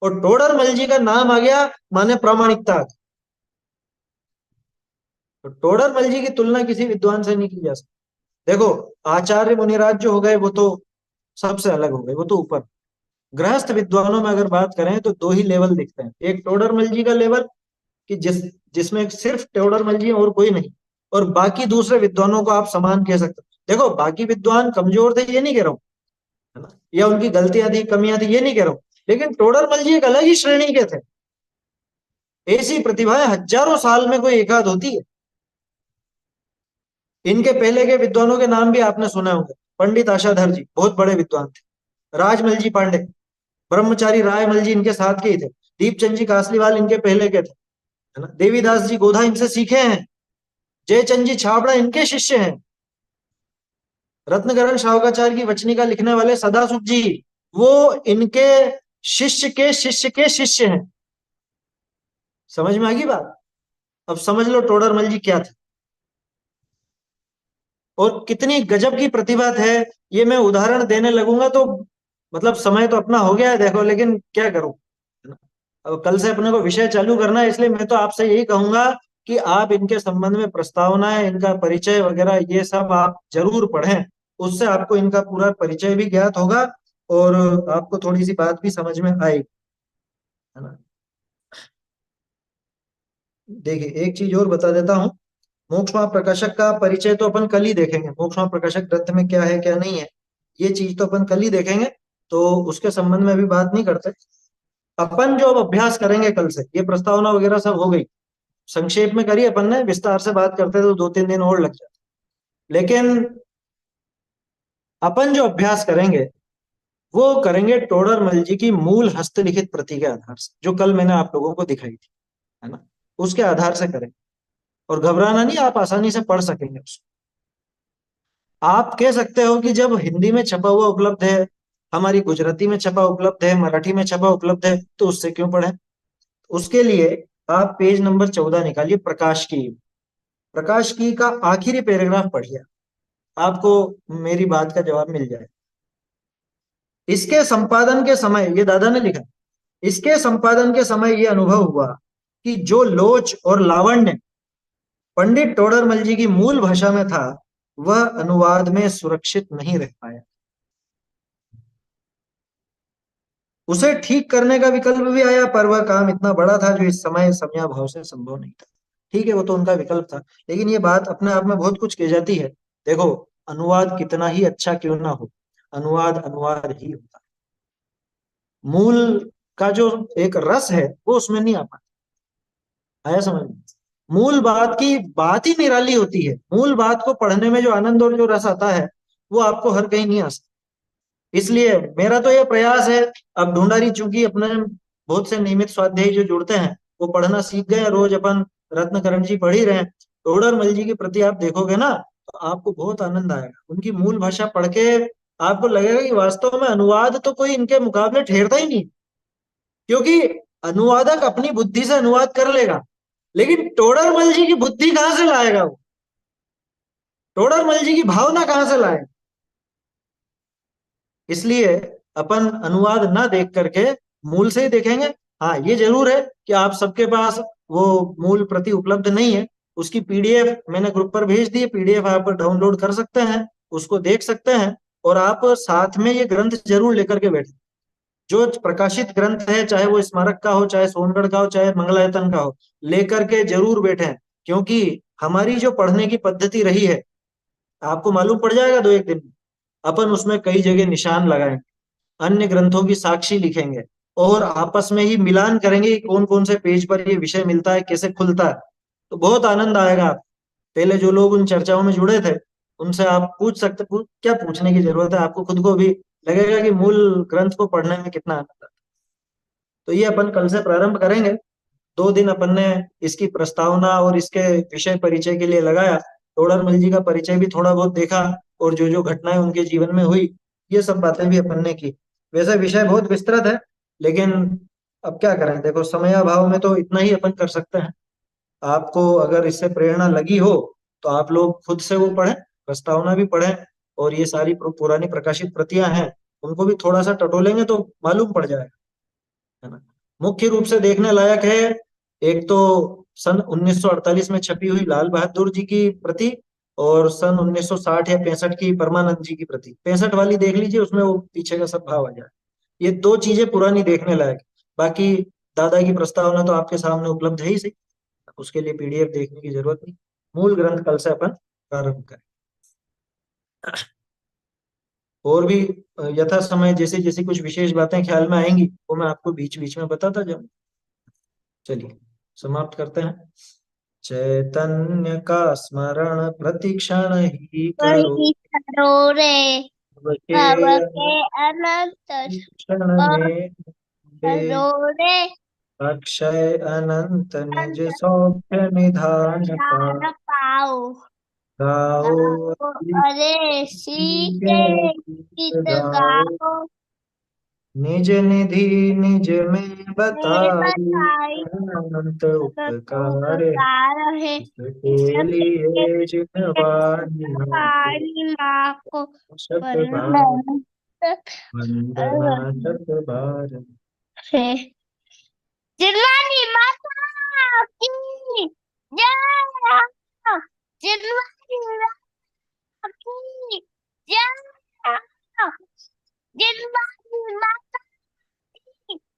और टोडरमल जी का नाम आ गया माने प्रामाणिकता आ गई। तो टोडरमल जी की तुलना किसी विद्वान से नहीं की जा सकती। देखो आचार्य मुनिराज जो हो गए वो तो सबसे अलग हो गए, वो तो ऊपर। गृहस्थ विद्वानों में अगर बात करें तो दो ही लेवल दिखते हैं, एक टोडरमल जी का लेवल कि जिसमें सिर्फ टोडरमल जी और कोई नहीं, और बाकी दूसरे विद्वानों को आप समान कह सकते हो। देखो बाकी विद्वान कमजोर थे ये नहीं कह रहा हूँ, है ना, या उनकी गलतियां थी कमियां थी ये नहीं कह रहा हूँ, लेकिन टोडरमल जी एक अलग ही श्रेणी के थे। ऐसी प्रतिभाएं हजारों साल में कोई एकाध होती है। इनके पहले के विद्वानों के नाम भी आपने सुने होंगे, पंडित आशाधर जी बहुत बड़े विद्वान थे, राजमल जी पांडे, ब्रह्मचारी रायमल जी इनके साथ के ही थे, दीपचंद जी कासलीवाल इनके पहले के थे, है ना, देवीदास जी गोधा इनसे सीखे हैं, जयचंद जी छाबड़ा इनके शिष्य हैं, रत्नकरण शावकाचार्य की वचनिका लिखने वाले सदासुख जी वो इनके शिष्य के शिष्य के शिष्य हैं। समझ में आ गई बात? अब समझ लो टोडरमल जी क्या थे और कितनी गजब की प्रतिभा है। ये मैं उदाहरण देने लगूंगा तो मतलब समय तो अपना हो गया है देखो, लेकिन क्या करूं, है ना? अब कल से अपने को विषय चालू करना है, इसलिए मैं तो आपसे यही कहूंगा कि आप इनके संबंध में प्रस्तावनाएं, इनका परिचय वगैरह ये सब आप जरूर पढ़ें, उससे आपको इनका पूरा परिचय भी ज्ञात होगा और आपको थोड़ी सी बात भी समझ में आएगी, है ना। देखिए एक चीज और बता देता हूँ, मोक्षमा प्रकाशक का परिचय तो अपन कल ही देखेंगे, मोक्षमा प्रकाशक ग्रंथ में क्या है क्या नहीं है, ये चीज तो अपन कल ही देखेंगे, तो उसके संबंध में अभी बात नहीं करते। अपन जो अब अभ्यास करेंगे कल से, ये प्रस्तावना वगैरह सब हो गई, संक्षेप में करी अपन ने, विस्तार से बात करते तो 2-3 दिन और लग जाते। लेकिन अपन जो अभ्यास करेंगे वो करेंगे टोडरमल जी की मूल हस्तलिखित प्रति के आधार से, जो कल मैंने आप लोगों को दिखाई थी, है ना, उसके आधार से करेंगे। और घबराना नहीं, आप आसानी से पढ़ सकेंगे उसको। आप कह सकते हो कि जब हिंदी में छपा हुआ उपलब्ध है, हमारी गुजराती में छपा उपलब्ध है, मराठी में छपा उपलब्ध है, तो उससे क्यों पढ़ें। उसके लिए आप पेज नंबर 14 निकालिए, प्रकाश की। प्रकाश की का आखिरी पैराग्राफ पढ़िए, आपको मेरी बात का जवाब मिल जाए। इसके संपादन के समय, ये दादा ने लिखा, इसके संपादन के समय ये अनुभव हुआ कि जो लोच और लावण्य पंडित टोडरमल जी की मूल भाषा में था, वह अनुवाद में सुरक्षित नहीं रह पाया। उसे ठीक करने का विकल्प भी आया, पर वह काम इतना बड़ा था जो इस समय समयाभाव से संभव नहीं था। ठीक है, वो तो उनका विकल्प था, लेकिन ये बात अपने आप में बहुत कुछ कह जाती है। देखो, अनुवाद कितना ही अच्छा क्यों ना हो, अनुवाद अनुवाद ही होता है। मूल का जो एक रस है वो उसमें नहीं आ पाता। आया समझ में? मूल बात की बात ही निराली होती है, मूल बात को पढ़ने में जो आनंद और जो रस आता है वो आपको हर कहीं नहीं आ सकता। इसलिए मेरा तो ये प्रयास है, अब ढूंढारी चूंकि अपने बहुत से नियमित स्वाध्यायी जो जुड़ते हैं वो पढ़ना सीख गए, रोज अपन रत्नकरण जी पढ़ ही रहे हैं। टोडरमल जी के प्रति आप देखोगे ना, तो आपको बहुत आनंद आएगा। उनकी मूल भाषा पढ़ के आपको लगेगा कि वास्तव में अनुवाद तो कोई इनके मुकाबले ठहरता ही नहीं, क्योंकि अनुवादक अपनी बुद्धि से अनुवाद कर लेगा, लेकिन टोडरमल जी की बुद्धि कहां से लाएगा वो, टोडरमल जी की भावना कहां से लाएगा। इसलिए अपन अनुवाद ना देख करके मूल से ही देखेंगे। हाँ, ये जरूर है कि आप सबके पास वो मूल प्रति उपलब्ध नहीं है, उसकी पीडीएफ मैंने ग्रुप पर भेज दी है, पीडीएफ आप डाउनलोड कर सकते हैं, उसको देख सकते हैं। और आप साथ में ये ग्रंथ जरूर लेकर के बैठे, जो प्रकाशित ग्रंथ है, चाहे वो स्मारक का हो, चाहे सोनगढ़ का हो, चाहे मंगलायतन का हो, लेकर के जरूर बैठे। क्योंकि हमारी जो पढ़ने की पद्धति रही है, आपको मालूम पड़ जाएगा 2-1 दिन में, अपन उसमें कई जगह निशान लगाएंगे, अन्य ग्रंथों की साक्षी लिखेंगे, और आपस में ही मिलान करेंगे कि कौन कौन से पेज पर ये विषय मिलता है, कैसे खुलता है। तो बहुत आनंद आएगा। आप पहले जो लोग उन चर्चाओं में जुड़े थे, उनसे आप पूछ सकते, क्या पूछने की जरूरत है, आपको खुद को भी लगेगा कि मूल ग्रंथ को पढ़ने में कितना आनंद आता है। तो ये अपन कल से प्रारंभ करेंगे। 2 दिन अपन ने इसकी प्रस्तावना और इसके विषय परिचय के लिए लगाया, टोडरमल जी का परिचय भी थोड़ा बहुत देखा, और जो जो घटनाएं उनके जीवन में हुई, ये सब बातें भी अपन ने की। वैसे विषय बहुत विस्तृत है, लेकिन अब क्या करें, देखो समयाभाव में तो इतना ही अपन कर सकते हैं। आपको अगर इससे प्रेरणा लगी हो तो आप लोग खुद से वो पढ़ें, प्रस्तावना भी पढ़ें, और ये सारी पुरानी प्रकाशित प्रतियां हैं उनको भी थोड़ा सा टटोलेंगे तो मालूम पड़ जाएगा, है ना। मुख्य रूप से देखने लायक है, एक तो सन 1948 में छपी हुई लाल बहादुर जी की प्रति, और सन 1960 या 65 की परमानंद जी की प्रति। 65 वाली देख लीजिए, उसमें वो पीछे का सब भाव आ जाए। ये 2 चीजें पुरानी देखने लायक। बाकी दादा की प्रस्तावना तो आपके सामने उपलब्ध है ही सही, उसके लिए पीडीएफ देखने की जरूरत नहीं। मूल ग्रंथ कल से अपन प्रारंभ करें। और भी यथा समय जैसे जैसे कुछ विशेष बातें ख्याल में आएंगी वो मैं आपको बीच बीच में बताता जाऊं। चलिए समाप्त करते हैं। चैतन्य का स्मरण प्रतिक्षण ही करो, वही करो रे के भव के अनंत क्षण में दे, करो रे अक्षय अनंत निज अनंत सौख्य निधान पा, दान पाओ गाओ गाओ अरे सीते के गीत गाओ, गाओ निज निधि निज में मैं बताई, बताई अनंत तो उपकार उपकार है इसके इसके लिए जिन वाणी को पानी माँ को शत बार वंदन वंदना शत बार। है। चिल्लानी माता की जय। चिल्लानी माता की जय।